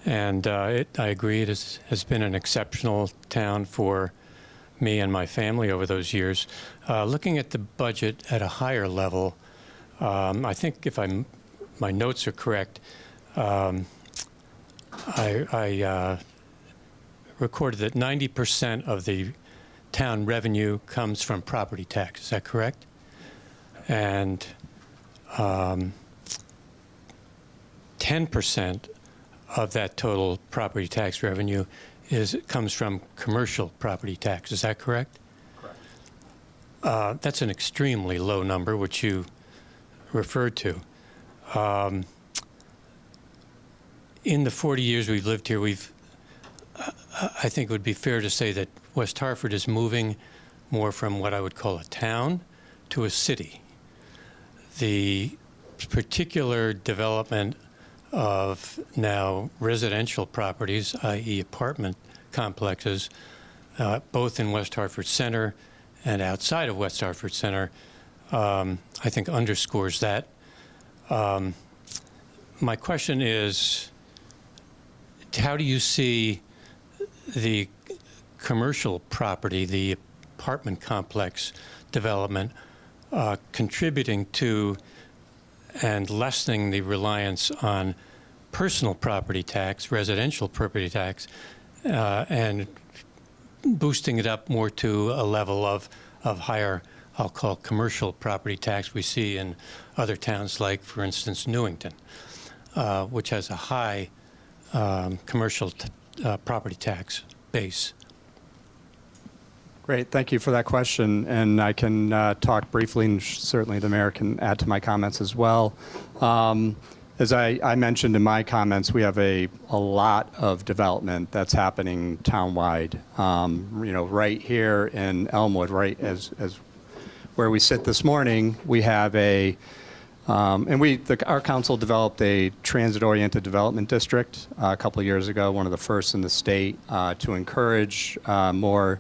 and I agree it has been an exceptional town for me and my family over those years. Looking at the budget at a higher level, I think if my notes are correct, I recorded that 90% of the town revenue comes from property tax. Is that correct? And 10% of that total property tax revenue comes from commercial property tax. Is that correct? Correct. That's an extremely low number, which you referred to. In the 40 years we've lived here, I think it would be fair to say that West Hartford is moving more from what I would call a town to a city. The particular development of now residential properties, i.e. apartment complexes, both in West Hartford Center and outside of West Hartford Center, I think underscores that. My question is, how do you see the commercial property, the apartment complex development, contributing to and lessening the reliance on personal property tax, residential property tax, and boosting it up more to a level of higher, I'll call commercial property tax we see in other towns like, for instance, Newington, which has a high commercial property tax base. Great, thank you for that question, and I can talk briefly, and certainly the mayor can add to my comments as well. As I mentioned in my comments, we have a lot of development that's happening townwide. Right here in Elmwood, right as where we sit this morning, we have our council developed a transit-oriented development district a couple of years ago, one of the first in the state, to encourage more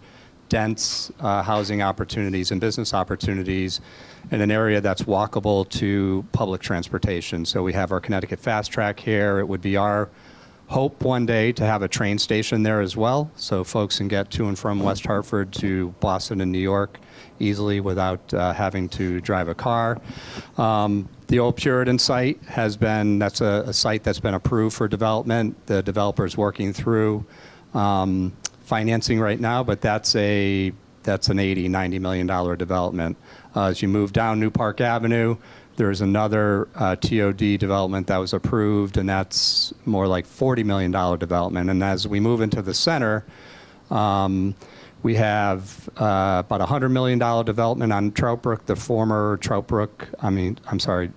dense housing opportunities and business opportunities in an area that's walkable to public transportation. So we have our Connecticut Fast Track here. It would be our hope one day to have a train station there as well, so folks can get to and from West Hartford to Boston and New York easily without having to drive a car. The old Puritan site that's a site that's been approved for development. The developer's working through financing right now, but that's an $80-90 million development. As you move down New Park Avenue, there's another TOD development that was approved, and that's more like $40 million development. And as we move into the center, we have about $100 million development on Troutbrook, the former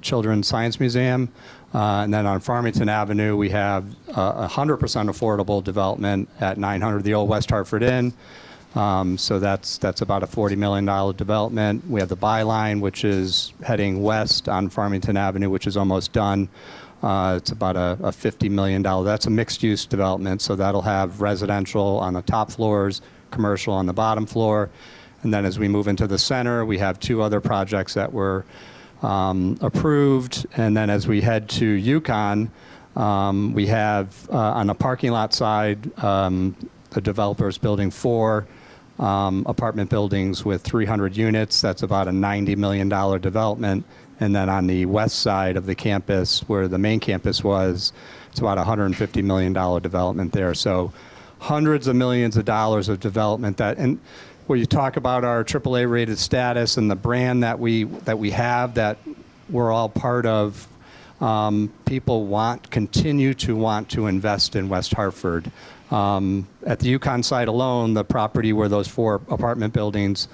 Children's Science Museum. And then on Farmington Avenue, we have 100% affordable development at 900, the old West Hartford Inn. So that's about a $40 million development. We have the Byline, which is heading west on Farmington Avenue, which is almost done. It's about a $50 million. That's a mixed-use development, so that'll have residential on the top floors, commercial on the bottom floor. And then as we move into the center, we have two other projects that were approved. And then as we head to Yukon, we have on the parking lot side, the developer's building 4 apartment buildings with 300 units. That's about a $90 million development. And then on the west side of the campus, where the main campus was, it's about a $150 million development there. So hundreds of millions of dollars of development and where you talk about our AAA rated status and the brand that we have, that we're all part of, people continue to want to invest in West Hartford. At the Yukon site alone, the property where those 4 apartment buildings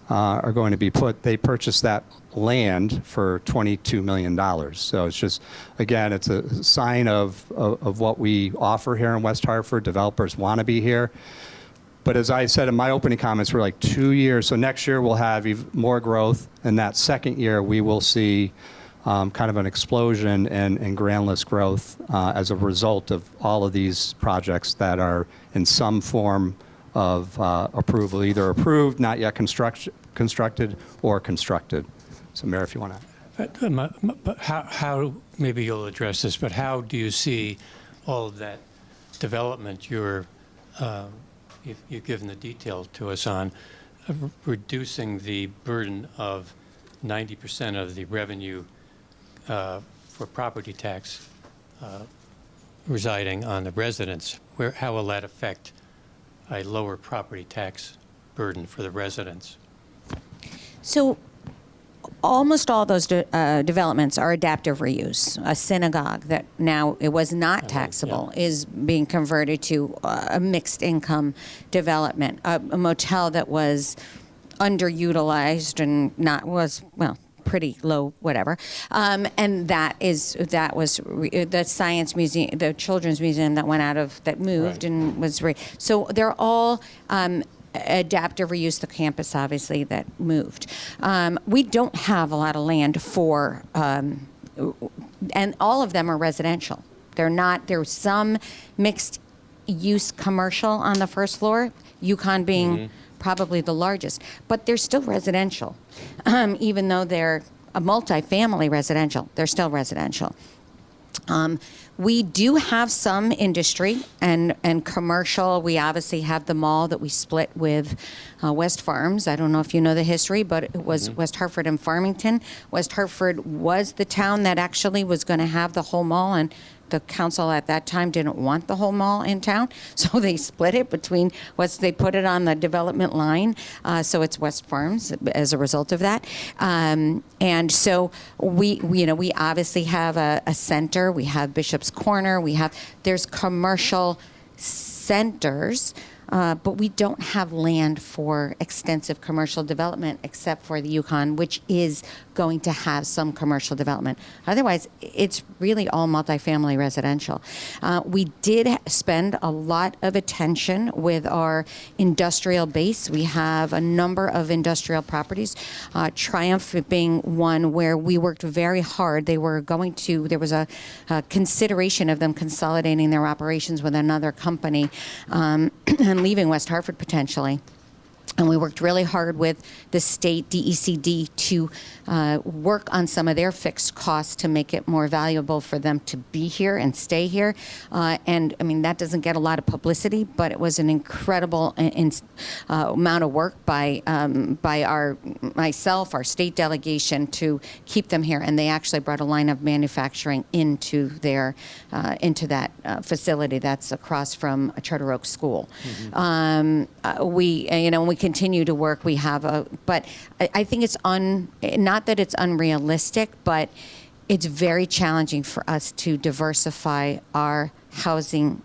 are going to be put, they purchased that land for $22 million. So it's just, again, it's a sign of what we offer here in West Hartford. Developers want to be here. But as I said in my opening comments, we're like 2 years. So next year we'll have even more growth. And that second year we will see kind of an explosion in grand list growth as a result of all of these projects that are in some form of approval, either approved, not yet constructed, or constructed. So, Mayor, if you want to. But how, maybe you'll address this, but how do you see all of that development you've given the detail to us on, reducing the burden of 90% of the revenue for property tax residing on the residents? How will that affect a lower property tax burden for the residents? So almost all those developments are adaptive reuse. A synagogue that now it was not taxable is being converted to a mixed income development. A motel that was underutilized and pretty low, whatever. And that was the Science Museum, the Children's Museum that moved and was so they're all adaptive reuse. The campus, obviously, that moved. We don't have a lot of land for, and all of them are residential. There's some mixed use commercial on the first floor, Yukon being probably the largest, but they're still residential. Even though they're a multi-family residential, they're still residential. We do have some industry and commercial. We obviously have the mall that we split with West Farms. I don't know if you know the history, but it was West Hartford and Farmington. West Hartford was the town that actually was going to have the whole mall, and the council at that time didn't want the whole mall in town, so they split it between they put it on the development line, so it's West Farms as a result of that. And so we obviously have a center. We have Bishop's Corner. There's commercial centers. But we don't have land for extensive commercial development except for the Yukon, which is going to have some commercial development. Otherwise, it's really all multifamily residential. We did spend a lot of attention with our industrial base. We have a number of industrial properties, Triumph being one where we worked very hard. There was a consideration of them consolidating their operations with another company and leaving West Hartford potentially. And we worked really hard with the state DECD to work on some of their fixed costs to make it more valuable for them to be here and stay here. And I mean, that doesn't get a lot of publicity, but it was an incredible amount of work by myself, our state delegation, to keep them here. And they actually brought a line of manufacturing into that facility that's across a Charter Oak School. Mm-hmm. We continue to work. We have but I think it's not that it's unrealistic, but it's very challenging for us to diversify our housing,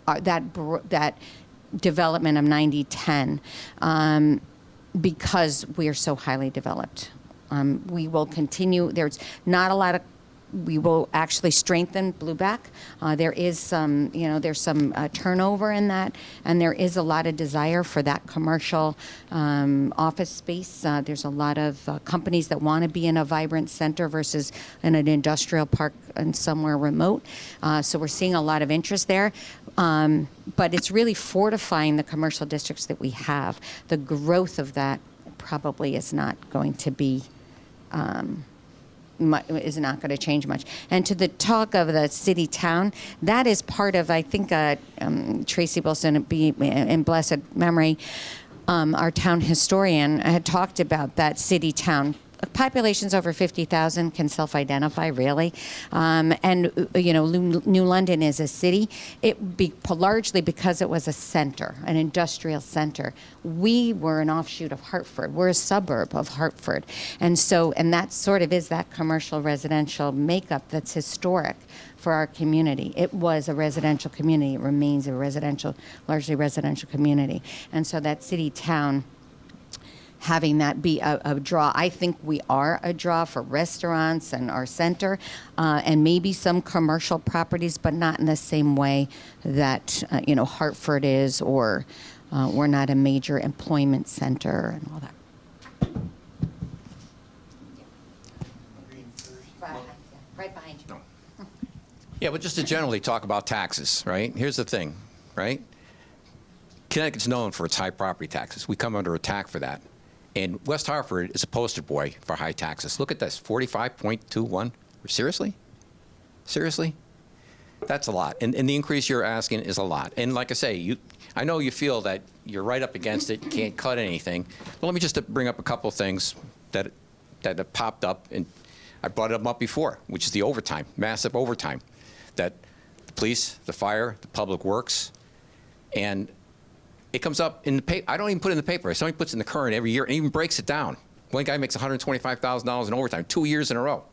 that development of 90-10, because we are so highly developed. We will continue. There's not a lot of. We will actually strengthen Blueback. There is some, there's some turnover in that, and there is a lot of desire for that commercial office space. There's a lot of companies that want to be in a vibrant center versus in an industrial park and somewhere remote. So we're seeing a lot of interest there. But it's really fortifying the commercial districts that we have. The growth of that probably is not going to be is not going to change much. And to the talk of the city-town, that is part of, I think, Tracy Wilson, in blessed memory, our town historian, had talked about that city-town. Populations over 50,000 can self-identify, really. And, New London is a city. Largely because it was a center, an industrial center. We were an offshoot of Hartford. We're a suburb of Hartford. And that sort of is that commercial residential makeup that's historic for our community. It was a residential community. It remains a largely residential community. And so that city-town, having that be a draw. I think we are a draw for restaurants and our center, and maybe some commercial properties, but not in the same way that Hartford is, or we're not a major employment center and all that. Right behind you. No. Yeah, but just to generally talk about taxes, right? Here's the thing, right? Connecticut's known for its high property taxes. We come under attack for that. And West Hartford is a poster boy for high taxes. Look at this, 45.21. Seriously? Seriously? That's a lot. And the increase you're asking is a lot. And like I say, I know you feel that you're right up against it, you can't cut anything. But let me just bring up a couple of things that have popped up, and I brought them up before, which is the overtime, massive overtime, that the police, the fire, the public works, and it comes up in the paper. I don't even put it in the paper. Somebody puts it in the Current every year and even breaks it down. One guy makes $125,000 in overtime 2 years in a row.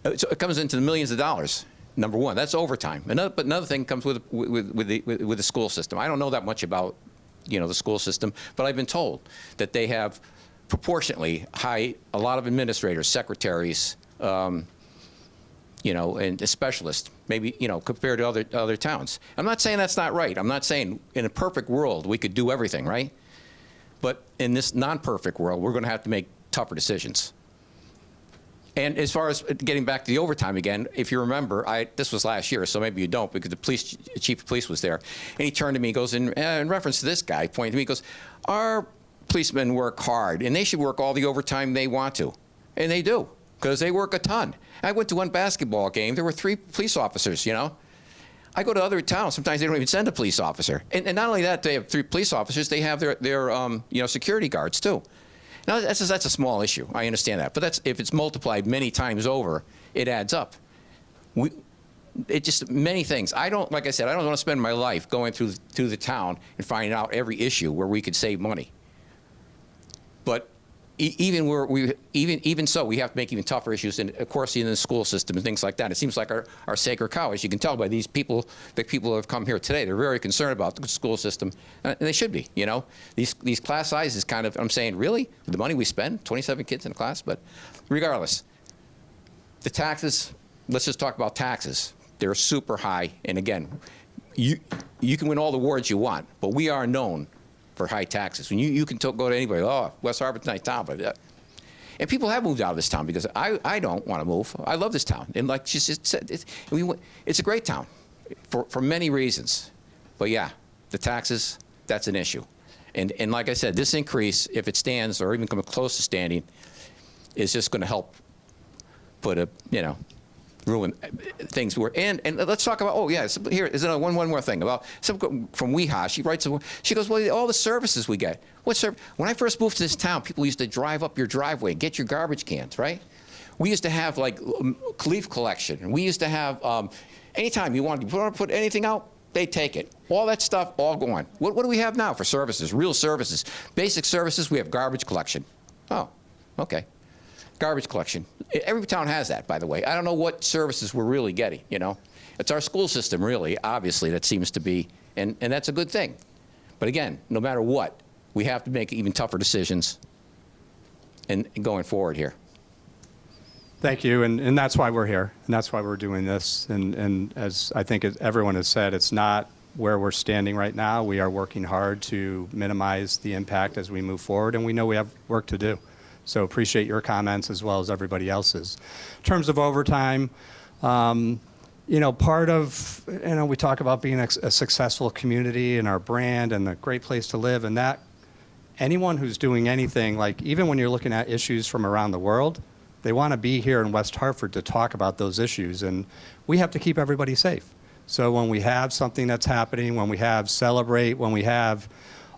So it comes into the millions of dollars. Number one, that's overtime. But another thing comes with the school system. I don't know that much about the school system, but I've been told that they have proportionately a lot of administrators, secretaries, and specialists, maybe, compared to other towns. I'm not saying that's not right. I'm not saying in a perfect world we could do everything, right? But in this non-perfect world, we're going to have to make tougher decisions. And as far as getting back to the overtime again, if you remember, this was last year, so maybe you don't, because the chief of police was there. And he turned to me and goes, in reference to this guy, pointed to me, he goes, our policemen work hard, and they should work all the overtime they want to. And they do. because they work a ton. I went to one basketball game. There were 3 police officers, you know. I go to other towns. Sometimes they don't even send a police officer. And not only that, they have 3 police officers. They have their you know, security guards, too. Now, that's a small issue. I understand that. But if it's multiplied many times over, it adds up. It just, many things. Like I said, I don't want to spend my life going through the town and finding out every issue where we could save money. But even so, we have to make even tougher issues, and of course, in the school system and things like that. It seems like our sacred cow, as you can tell by these people, the people who have come here today. They're very concerned about the school system, and they should be. You know, these class sizes kind of. I'm saying, really, with the money we spend, 27 kids in a class. But regardless, the taxes. Let's just talk about taxes. They're super high, and again, you can win all the awards you want, but we are known for high taxes. When you can go to anybody, oh, West Hartford's a nice town, but and people have moved out of this town because I don't want to move. I love this town, and like she said, it's a great town for many reasons. But yeah, the taxes, that's an issue, and like I said, this increase, if it stands or even come close to standing, is just going to help put ruin things. And let's talk about, here is one more thing about some from WeHa. She writes, she goes, well, all the services we get. When I first moved to this town, people used to drive up your driveway, get your garbage cans, right? We used to have like leaf collection. We used to have, anytime you wanted to put anything out, they take it. All that stuff, all gone. What do we have now for services, real services? Basic services, we have garbage collection. Oh, okay. Garbage collection. Every town has that, by the way. I don't know what services we're really getting, you know. It's our school system, really, obviously, that seems to be, and that's a good thing. But again, no matter what, we have to make even tougher decisions and going forward here. Thank you, and that's why we're here, and that's why we're doing this. And as I think everyone has said, it's not where we're standing right now. We are working hard to minimize the impact as we move forward, and we know we have work to do. So appreciate your comments as well as everybody else's. In terms of overtime, part of, we talk about being a successful community and our brand and a great place to live, and that anyone who's doing anything, like even when you're looking at issues from around the world, they want to be here in West Hartford to talk about those issues, and we have to keep everybody safe. So when we have something that's happening, when we have Celebrate, when we have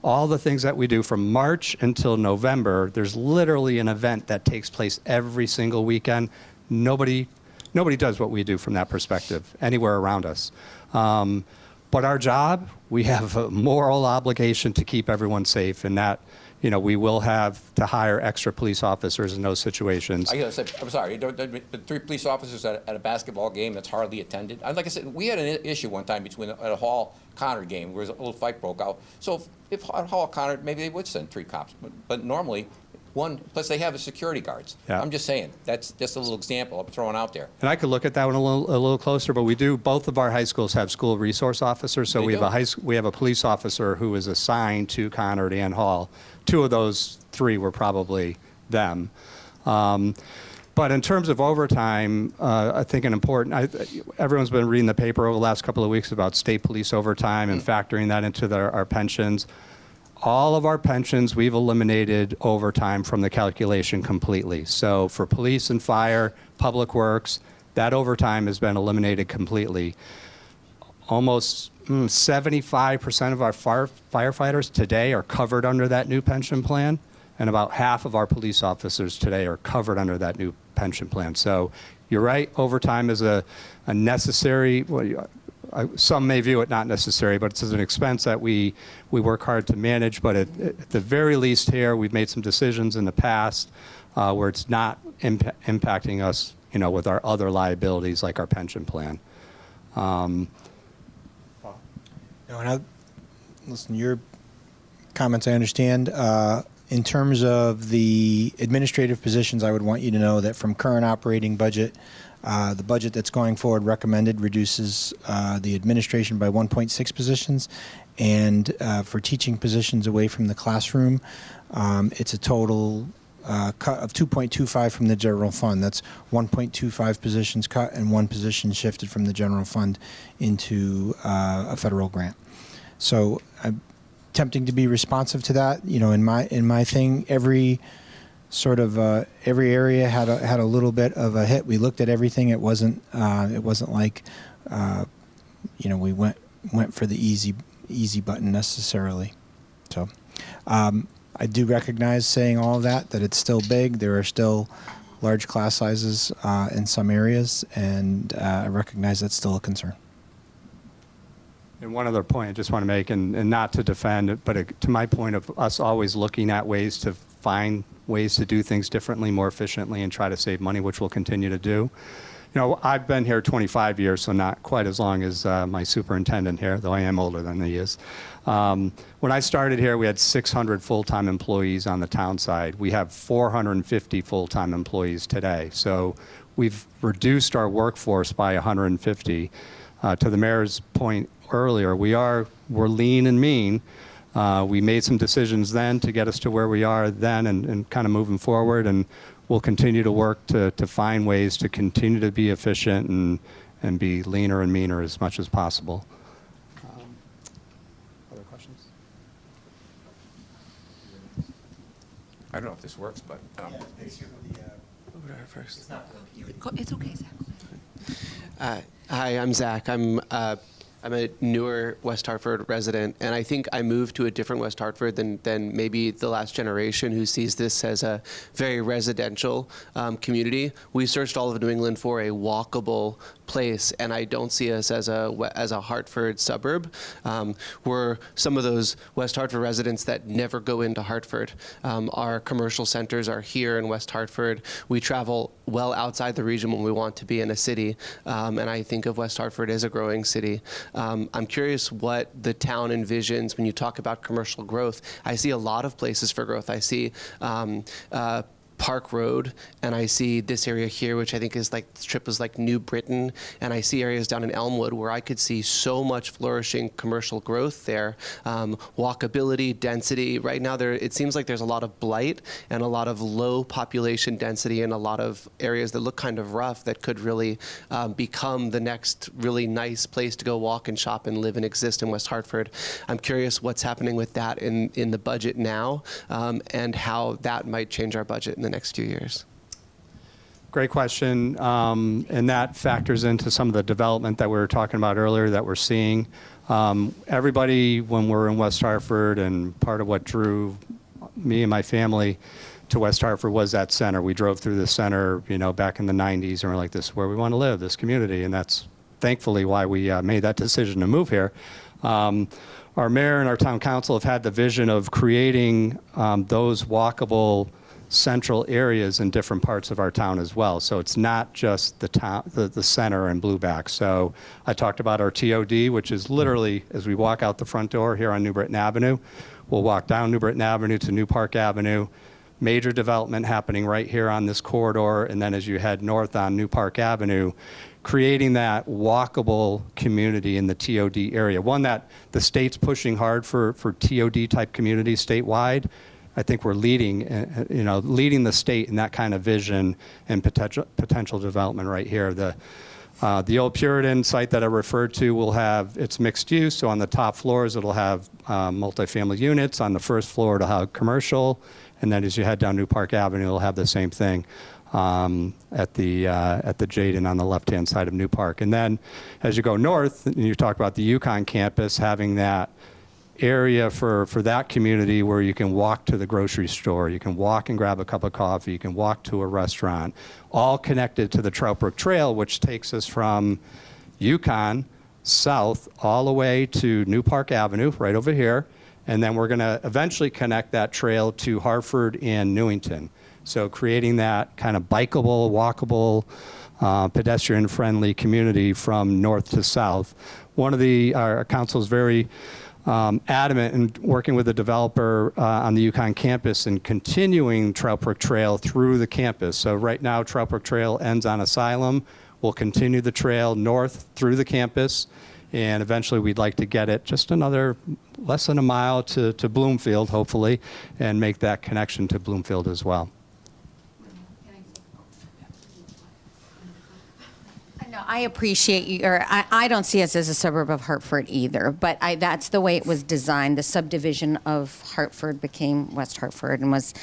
all the things that we do from March until November, there's literally an event that takes place every single weekend. Nobody does what we do from that perspective anywhere around us. But our job, we have a moral obligation to keep everyone safe, and that, we will have to hire extra police officers in those situations. I gotta say, I'm sorry, the 3 police officers at a basketball game that's hardly attended. Like I said, we had an issue one time at a Hall-Connor game where a little fight broke out. So if at Hall-Connor, maybe they would send 3 cops. But normally, plus they have the security guards. Yeah. I'm just saying, that's just a little example I'm throwing out there. And I could look at that one a little closer, but both of our high schools have school resource officers. So we have a police officer who is assigned to Conard and Hall. 2 of those 3 were probably them. But in terms of overtime, I think everyone's been reading the paper over the last couple of weeks about state police overtime and factoring that into our pensions. All of our pensions, we've eliminated overtime from the calculation completely. So for police and fire, public works, that overtime has been eliminated completely. Almost 75% of our firefighters today are covered under that new pension plan, and about half of our police officers today are covered under that new pension plan. So you're right, overtime is a necessary, some may view it not necessary, but it's an expense that we work hard to manage. But at the very least here, we've made some decisions in the past where it's not impacting us, with our other liabilities like our pension plan. Listen, your comments I understand. In terms of the administrative positions, I would want you to know that from current operating budget, the budget that's going forward recommended reduces the administration by 1.6 positions, and for teaching positions away from the classroom, it's a total cut of 2.25 from the general fund. That's 1.25 positions cut and 1 position shifted from the general fund into a federal grant. So I'm attempting to be responsive to that. In my thing, every sort of every area had a little bit of a hit. We looked at everything. It wasn't like we went for the easy button necessarily. So I do recognize, saying all of that it's still big. There are still large class sizes in some areas, and I recognize that's still a concern. And one other point I just want to make, and not to defend it, but to my point of us always looking at ways to find ways to do things differently, more efficiently, and try to save money, which we'll continue to do. I've been here 25 years, so not quite as long as my superintendent here, though I am older than he is. When I started here, we had 600 full-time employees on the town side. We have 450 full-time employees today. So we've reduced our workforce by 150. To the mayor's point earlier, we're lean and mean. We made some decisions then to get us to where we are then and kind of moving forward, and we'll continue to work to find ways to continue to be efficient and be leaner and meaner as much as possible. Other questions? I don't know if this works, but. It's okay, Zach. Hi, I'm Zach. I'm a newer West Hartford resident, and I think I moved to a different West Hartford than maybe the last generation who sees this as a very residential community. We searched all of New England for a walkable place, and I don't see us as a Hartford suburb. We're some of those West Hartford residents that never go into Hartford. Our commercial centers are here in West Hartford. We travel well outside the region when we want to be in a city, and I think of West Hartford as a growing city. I'm curious what the town envisions when you talk about commercial growth. I see a lot of places for growth. I see Park Road, and I see this area here, which I think is like, strip is like New Britain, and I see areas down in Elmwood where I could see so much flourishing commercial growth there. Walkability, density. Right now, it seems like there's a lot of blight and a lot of low population density in a lot of areas that look kind of rough that could really become the next really nice place to go walk and shop and live and exist in West Hartford. I'm curious what's happening with that in the budget now, and how that might change our budget in the next few years. Great question, and that factors into some of the development that we were talking about earlier that we're seeing. Everybody, when we're in West Hartford, and part of what drew me and my family to West Hartford was that center. We drove through the center, back in the 90s, and we're like, this is where we want to live, this community, and that's thankfully why we made that decision to move here. Our mayor and our town council have had the vision of creating those walkable central areas in different parts of our town as well. So it's not just the town, the center and Blueback. So I talked about our TOD, which is literally as we walk out the front door here on New Britain Avenue, we'll walk down New Britain Avenue to New Park Avenue. Major development happening right here on this corridor, and then as you head north on New Park Avenue, creating that walkable community in the TOD area. One that the state's pushing hard for TOD type communities statewide. I think we're leading the state in that kind of vision and potential development right here. The old Puritan site that I referred to will have its mixed use. So on the top floors, it'll have multifamily units. On the first floor, it'll have commercial. And then as you head down New Park Avenue, it'll have the same thing at the Jadon on the left-hand side of New Park. And then as you go north, and you talk about the Yukon campus having that area for that community where you can walk to the grocery store, you can walk and grab a cup of coffee, you can walk to a restaurant, all connected to the Trout Brook Trail, which takes us from Yukon south all the way to New Park Avenue, right over here, and then we're going to eventually connect that trail to Hartford and Newington. So creating that kind of bikeable, walkable, pedestrian-friendly community from north to south. Our council is very adamant in working with the developer on the Yukon campus and continuing Trout Brook Trail through the campus. So right now, Trout Brook Trail ends on Asylum. We'll continue the trail north through the campus, and eventually we'd like to get it just another less than a mile to Bloomfield, hopefully, and make that connection to Bloomfield as well. No, I appreciate you, or I don't see us as a suburb of Hartford either, but that's the way it was designed. The subdivision of Hartford became West Hartford and was,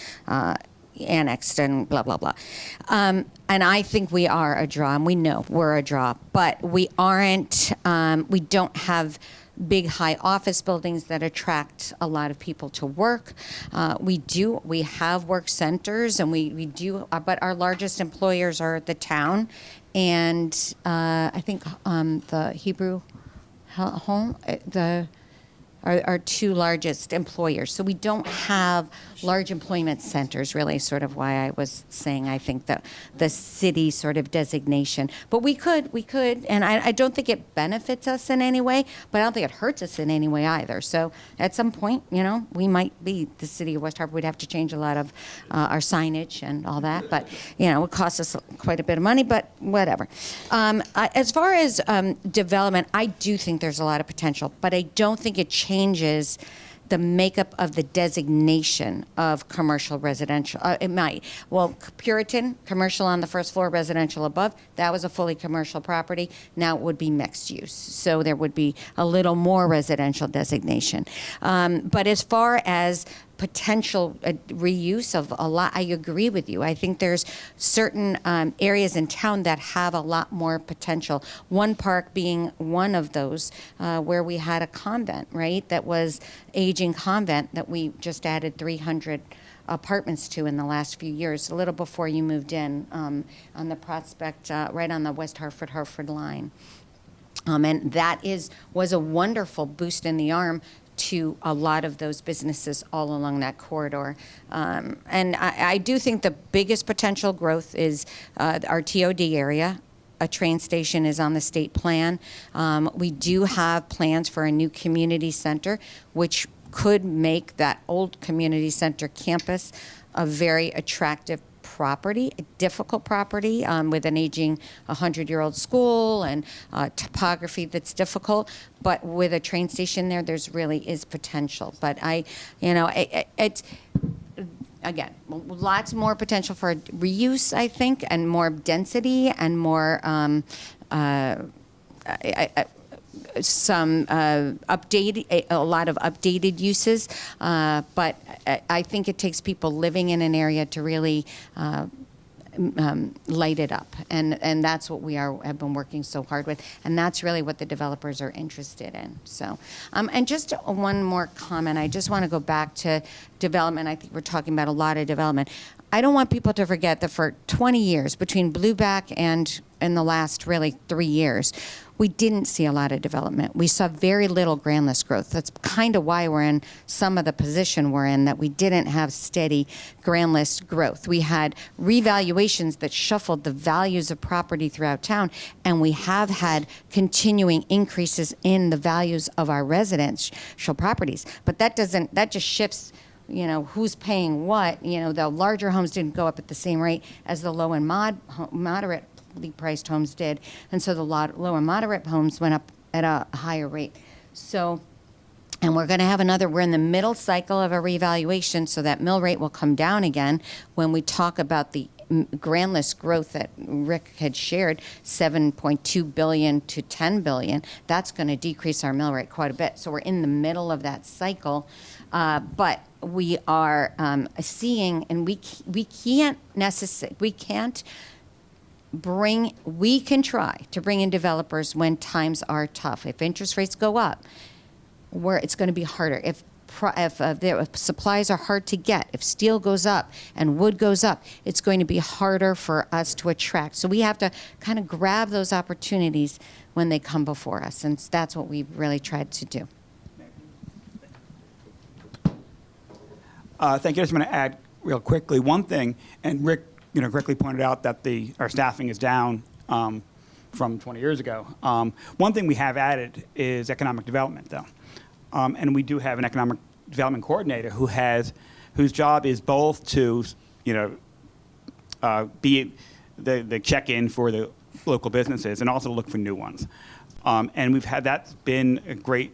annexed and blah, blah, blah. And I think we are a draw, and we know we're a draw, but we aren't, we don't have big high office buildings that attract a lot of people to work. We have work centers, and we do, but our largest employers are the town, and I think the Hebrew Home, our two largest employers. So we don't have large employment centers, really, sort of why I was saying I think that the city sort of designation. But we could, and I don't think it benefits us in any way, but I don't think it hurts us in any way either. So at some point, we might be the city of West Hartford. We'd have to change a lot of our signage and all that, but, it would cost us quite a bit of money, but whatever. As far as development, I do think there's a lot of potential, but I don't think it changes the makeup of the designation of commercial residential. It might. Well, Puritan, commercial on the first floor, residential above, that was a fully commercial property. Now it would be mixed use. So there would be a little more residential designation. But as far as potential reuse of a lot, I agree with you. I think there's certain areas in town that have a lot more potential. One park being one of those, where we had a convent, right? That was aging convent that we just added 300 apartments to in the last few years, a little before you moved in, on the Prospect, right on the West Hartford line. And that was a wonderful boost in the arm to a lot of those businesses all along that corridor. And I do think the biggest potential growth is our TOD area. A train station is on the state plan. We do have plans for a new community center, which could make that old community center campus a very attractive property, a difficult property with an aging 100-year-old school and topography that's difficult. But with a train station there, there's really is potential. But it's again, lots more potential for reuse, I think, and more density and more some updated, a lot of updated uses, but I think it takes people living in an area to really light it up, and that's what we have been working so hard with, and that's really what the developers are interested in. So, and just one more comment. I just want to go back to development. I think we're talking about a lot of development. I don't want people to forget that for 20 years, between Blueback and in the last really 3 years, we didn't see a lot of development. We saw very little grand list growth. That's kind of why we're in some of the position we're in, that we didn't have steady grand list growth. We had revaluations that shuffled the values of property throughout town, and we have had continuing increases in the values of our residential properties. But that just shifts, who's paying what. The larger homes didn't go up at the same rate as the low and moderate priced homes did, and so the low and moderate homes went up at a higher rate. So, and we're going to have we're in the middle cycle of a revaluation, so that mill rate will come down again when we talk about the grand list growth that Rick had shared, 7.2 billion to 10 billion. That's going to decrease our mill rate quite a bit. So we're in the middle of that cycle, but we are seeing, and we can try to bring in developers when times are tough. If interest rates go up, it's going to be harder. If supplies are hard to get, if steel goes up and wood goes up, it's going to be harder for us to attract. So we have to kind of grab those opportunities when they come before us, and that's what we've really tried to do. Thank you. I just want to add real quickly one thing, and Rick correctly pointed out that our staffing is down from 20 years ago. One thing we have added is economic development, though. And we do have an economic development coordinator whose job is both to, be the check-in for the local businesses and also look for new ones. And that's been a great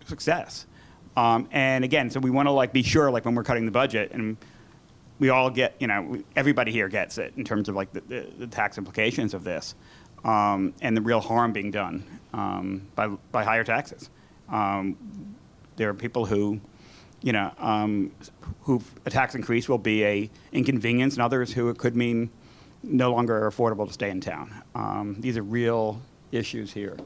success. And again, so we want to be sure, when we're cutting the budget, and we all get, everybody here gets it in terms of the tax implications of this, and the real harm being done by higher taxes. There are people who who a tax increase will be a inconvenience, and others who it could mean no longer affordable to stay in town. These are real issues here.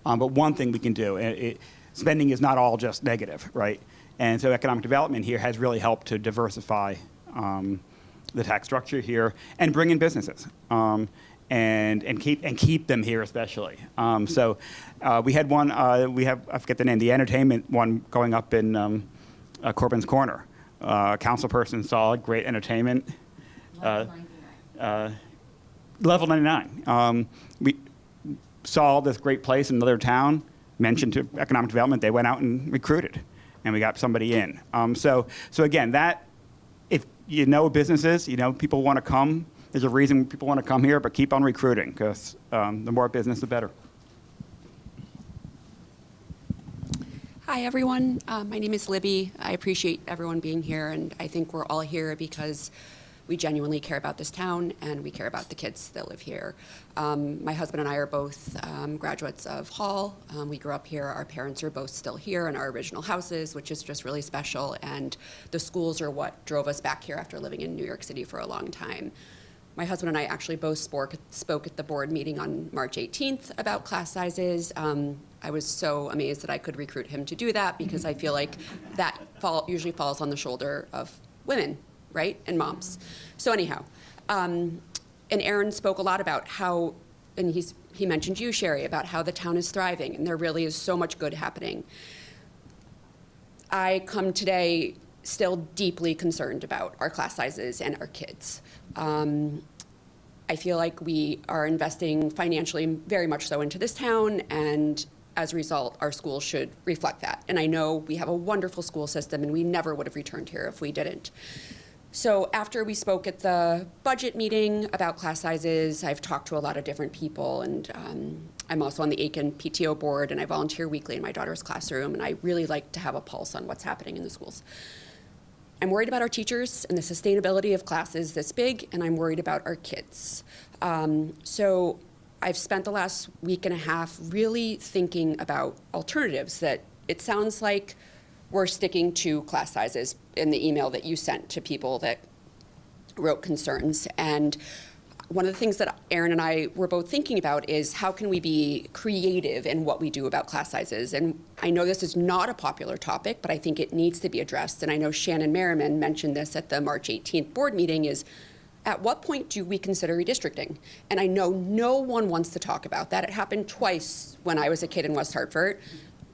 But one thing we can do, spending is not all just negative, right? And so economic development here has really helped to diversify the tax structure here and bring in businesses and keep them here especially. We had one, I forget the name, the entertainment one going up in Corbin's Corner. Council person saw great entertainment. Level 99. We saw this great place in another town, mentioned to economic development, they went out and recruited, and we got somebody in. So again, that, if you know businesses, people want to come, there's a reason people want to come here, but keep on recruiting, because the more business, the better. Hi, everyone. My name is Libby. I appreciate everyone being here, and I think we're all here because we genuinely care about this town, and we care about the kids that live here. My husband and I are both graduates of Hall. We grew up here. Our parents are both still here in our original houses, which is just really special, and the schools are what drove us back here after living in New York City for a long time. My husband and I actually both spoke at the board meeting on March 18th about class sizes. I was so amazed that I could recruit him to do that, because I feel like that usually falls on the shoulder of women, right, and moms. So anyhow, and Aaron spoke a lot about how, and he mentioned you, Sherry, about how the town is thriving, and there really is so much good happening. I come today still deeply concerned about our class sizes and our kids. I feel like we are investing financially very much so into this town, and as a result, our schools should reflect that. And I know we have a wonderful school system, and we never would have returned here if we didn't. So after we spoke at the budget meeting about class sizes, I've talked to a lot of different people, and I'm also on the Aiken PTO board, and I volunteer weekly in my daughter's classroom, and I really like to have a pulse on what's happening in the schools. I'm worried about our teachers and the sustainability of classes this big, and I'm worried about our kids. So I've spent the last week and a half really thinking about alternatives that it sounds like we're sticking to class sizes in the email that you sent to people that wrote concerns. And one of the things that Aaron and I were both thinking about is how can we be creative in what we do about class sizes? And I know this is not a popular topic, but I think it needs to be addressed. And I know Shannon Merriman mentioned this at the March 18th board meeting, is at what point do we consider redistricting? And I know no one wants to talk about that. It happened twice when I was a kid in West Hartford.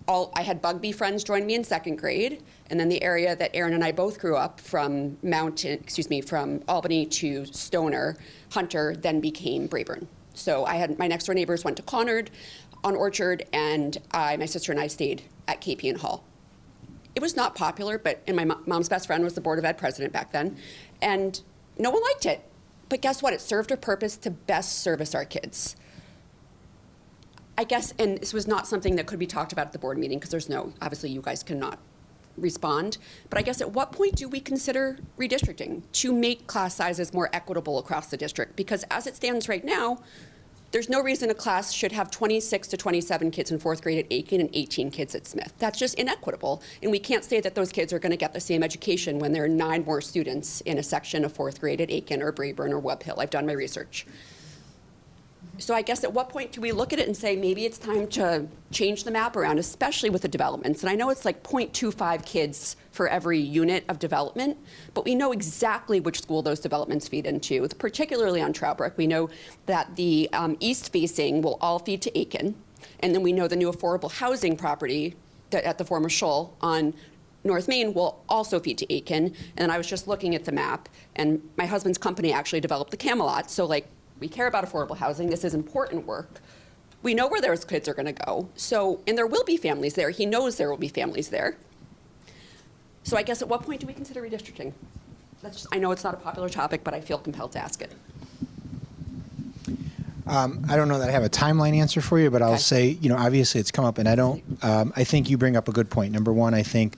I had Bugby friends join me in second grade, and then the area that Aaron and I both grew up from from Albany to Stoner, Hunter, then became Braeburn. So I had my next door neighbors went to Conard on Orchard, and my sister and I stayed at KP and Hall. It was not popular, and my mom's best friend was the Board of Ed president back then, and no one liked it. But guess what? It served a purpose to best service our kids. I guess, and this was not something that could be talked about at the board meeting, because obviously you guys cannot respond, but I guess at what point do we consider redistricting to make class sizes more equitable across the district? Because as it stands right now, there's no reason a class should have 26 to 27 kids in fourth grade at Aiken and 18 kids at Smith. That's just inequitable, and we can't say that those kids are going to get the same education when there are 9 more students in a section of fourth grade at Aiken or Braeburn or Webb Hill. I've done my research. So I guess at what point do we look at it and say maybe it's time to change the map around, especially with the developments? And I know it's like 0.25 kids for every unit of development, but we know exactly which school those developments feed into, particularly on Trowbrook. We know that the east-facing will all feed to Aiken, and then we know the new affordable housing property at the former Shoal on North Main will also feed to Aiken. And I was just looking at the map, and my husband's company actually developed the Camelot, so we care about affordable housing. This is important work. We know where those kids are going to go. And there will be families there. He knows there will be families there. So I guess at what point do we consider redistricting? I know it's not a popular topic, but I feel compelled to ask it. I don't know that I have a timeline answer for you, but I'll say, obviously it's come up, and I think you bring up a good point. Number one, I think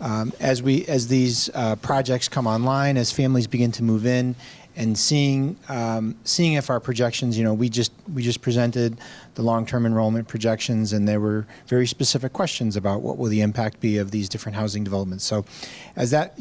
as these projects come online, as families begin to move in, and seeing if our projections, we just presented the long-term enrollment projections, and there were very specific questions about what will the impact be of these different housing developments. So as that,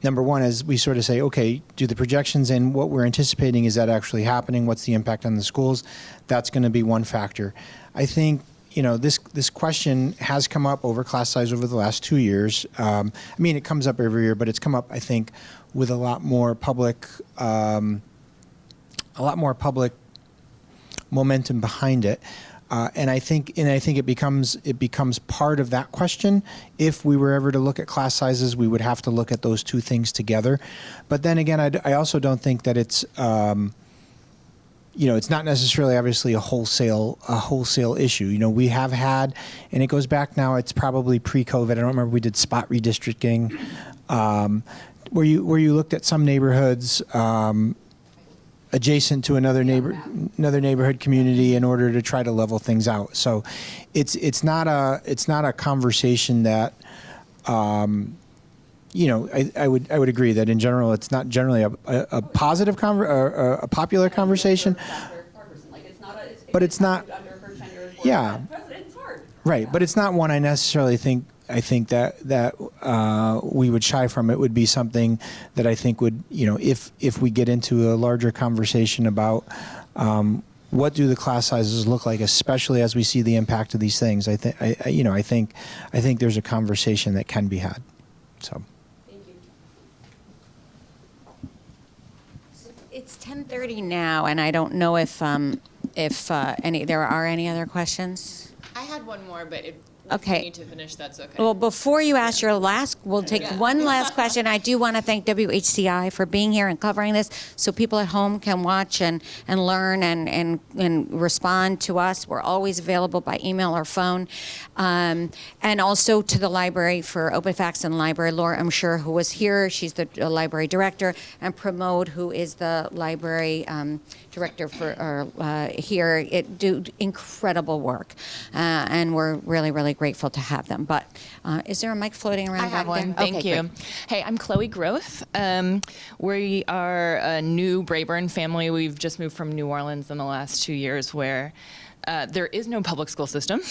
number one, as we sort of say, okay, do the projections and what we're anticipating, is that actually happening? What's the impact on the schools? That's going to be one factor. I think, this question has come up over class size over the last 2 years. It comes up every year, but it's come up, I think, with a lot more public momentum behind it. And I think it becomes part of that question. If we were ever to look at class sizes, we would have to look at those two things together. But then again, I also don't think that it's it's not necessarily obviously a wholesale issue. We have had, and it goes back now, it's probably pre-COVID. I don't remember, we did spot redistricting, where you looked at some neighborhoods adjacent to another neighborhood community in order to try to level things out. So it's not a conversation that I would agree that in general it's not generally a positive a popular conversation, but it's not. Yeah, right. But it's not one I necessarily think. I think that we would shy from. It would be something that I think would, if we get into a larger conversation about what do the class sizes look like, especially as we see the impact of these things. I think there's a conversation that can be had. So. It's 10:30 now, and I don't know if there are any other questions. I had one more, but if Okay. we need to finish, that's okay. Well, before you ask your last, we'll take one last question. I do want to thank WHCI for being here and covering this, so people at home can watch and learn and respond to us. We're always available by email or phone. And also to the library for Open Faxon Library, Laura, I'm sure, who was here. She's the library director, and Pramod, who is the library director for here. It do incredible work, and we're really, really grateful to have them. But is there a mic floating around I have back one. there? Thank Okay, you. great. Hey, I'm Chloe Groth. We are a new Brayburn family. We've just moved from New Orleans in the last 2 years, where there is no public school system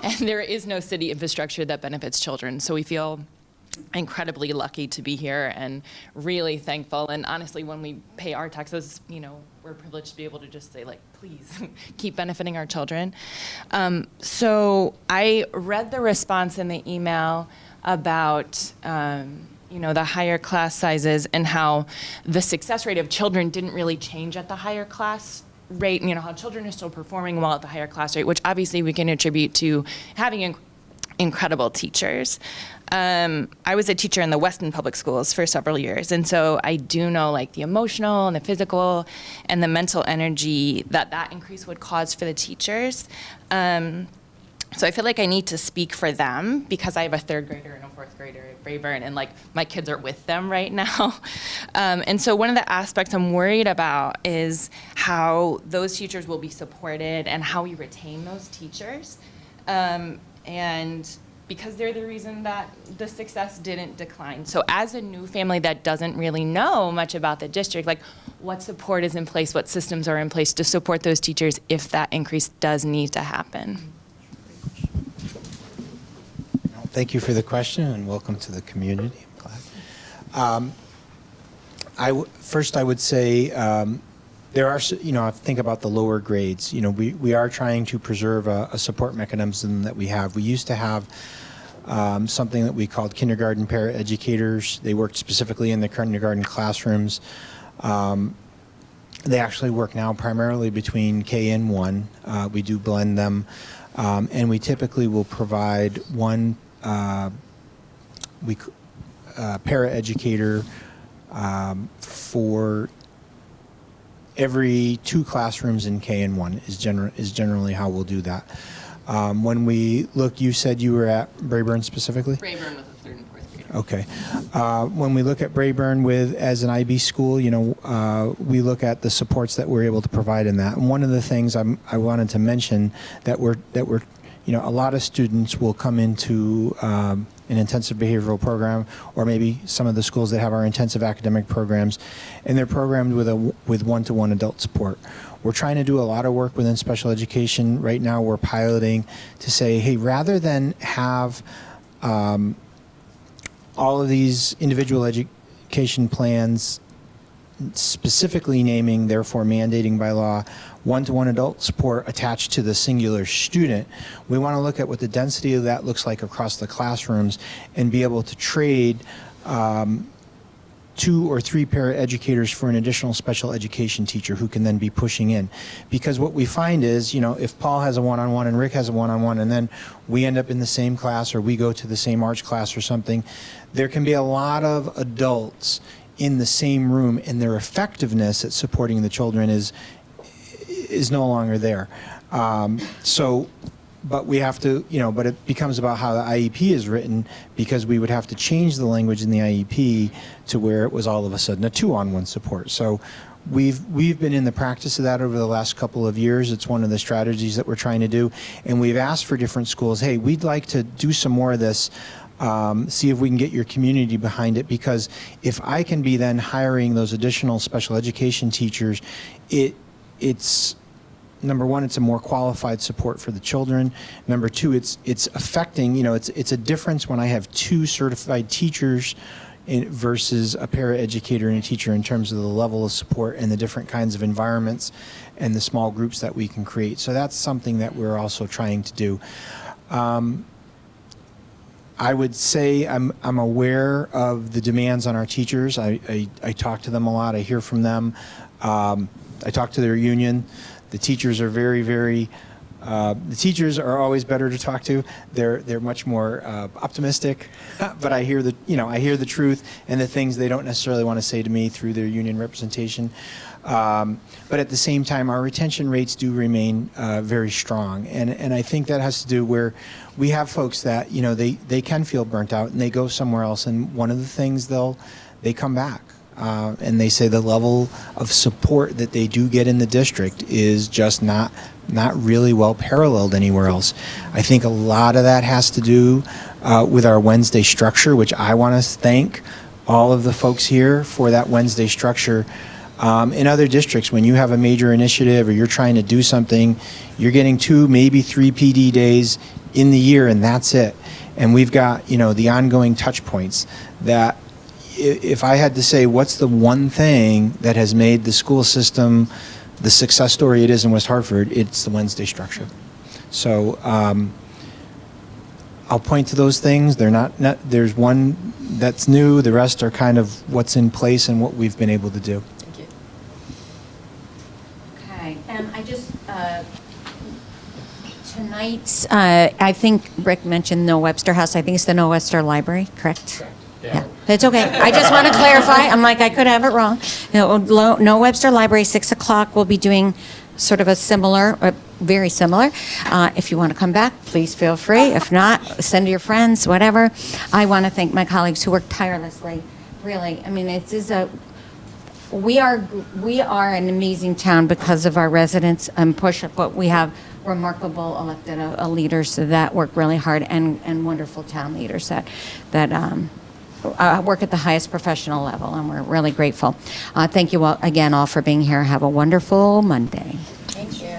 and there is no city infrastructure that benefits children. So we feel incredibly lucky to be here and really thankful. And honestly, when we pay our taxes, we're privileged to be able to just say, please keep benefiting our children. So I read the response in the email about the higher class sizes and how the success rate of children didn't really change at the higher class rate, how children are still performing well at the higher class rate, which obviously we can attribute to having incredible teachers. I was a teacher in the Weston Public Schools for several years, and so I do know the emotional and the physical and the mental energy that increase would cause for the teachers. So I feel like I need to speak for them because I have a third grader and a fourth grader at Brayburn, and my kids are with them right now. And so one of the aspects I'm worried about is how those teachers will be supported and how we retain those teachers. And because they're the reason that the success didn't decline. So as a new family that doesn't really know much about the district, what support is in place, what systems are in place to support those teachers if that increase does need to happen? Thank you for the question, and welcome to the community. I'm glad. First, I would say there are, I think about the lower grades. We are trying to preserve a support mechanism that we have. We used to have something that we called kindergarten paraeducators. They worked specifically in the kindergarten classrooms. They actually work now primarily between K and 1. We do blend them, and we typically will provide one paraeducator for every 2 classrooms in K and 1 is generally how we'll do that. When we look, you said you were at Brayburn specifically? Brayburn with a third and fourth grader. Okay. When we look at Brayburn as an IB school, we look at the supports that we're able to provide in that. And one of the things I wanted to mention that we're a lot of students will come into an intensive behavioral program, or maybe some of the schools that have our intensive academic programs, and they're programmed with one-to-one adult support. We're trying to do a lot of work within special education. Right now we're piloting to say, hey, rather than have all of these individual education plans specifically naming, therefore mandating by law, one-to-one adult support attached to the singular student, we want to look at what the density of that looks like across the classrooms and be able to trade 2 or 3 paraeducators for an additional special education teacher who can then be pushing in. Because what we find is, if Paul has a one-on-one and Rick has a one-on-one, and then we end up in the same class or we go to the same arts class or something, there can be a lot of adults in the same room, and their effectiveness at supporting the children is no longer there. But we have to, but it becomes about how the IEP is written, because we would have to change the language in the IEP to where it was all of a sudden a 2-on-1 support. So we've been in the practice of that over the last couple of years. It's one of the strategies that we're trying to do, and we've asked for different schools, hey, we'd like to do some more of this. See if we can get your community behind it, because if I can be then hiring those additional special education teachers, it's number one, it's a more qualified support for the children. Number two, it's affecting, it's a difference when I have 2 certified teachers versus a paraeducator and a teacher in terms of the level of support and the different kinds of environments and the small groups that we can create. So that's something that we're also trying to do. I would say I'm aware of the demands on our teachers. I talk to them a lot. I hear from them. I talk to their union. The teachers are very, very. The teachers are always better to talk to. They're much more optimistic, but I hear the truth and the things they don't necessarily want to say to me through their union representation. But at the same time, our retention rates do remain very strong, and I think that has to do where we have folks that they can feel burnt out and they go somewhere else, and one of the things they come back. And they say the level of support that they do get in the district is just not really well paralleled anywhere else. I think a lot of that has to do with our Wednesday structure, which I want to thank all of the folks here for that Wednesday structure. In other districts, when you have a major initiative or you're trying to do something, you're getting 2, maybe 3 PD days in the year, and that's it. And we've got, the ongoing touch points that if I had to say what's the one thing that has made the school system the success story it is in West Hartford, it's the Wednesday structure. So I'll point to those things. They're not, there's one that's new, the rest are kind of what's in place and what we've been able to do. Thank you. Okay, and I just, tonight's, I think Rick mentioned No Webster House. I think it's the No Webster Library, correct? Yeah. It's okay. I just want to clarify. I'm like, I could have it wrong. No Webster Library, 6 o'clock. We'll be doing sort of a similar, very similar. If you want to come back, please feel free. If not, send your friends, whatever. I want to thank my colleagues who work tirelessly. Really, I mean, we are an amazing town because of our residents and push, but we have remarkable elected leaders that work really hard, and wonderful town leaders that work at the highest professional level, and we're really grateful. Thank you all, again, all for being here. Have a wonderful Monday. Thank you.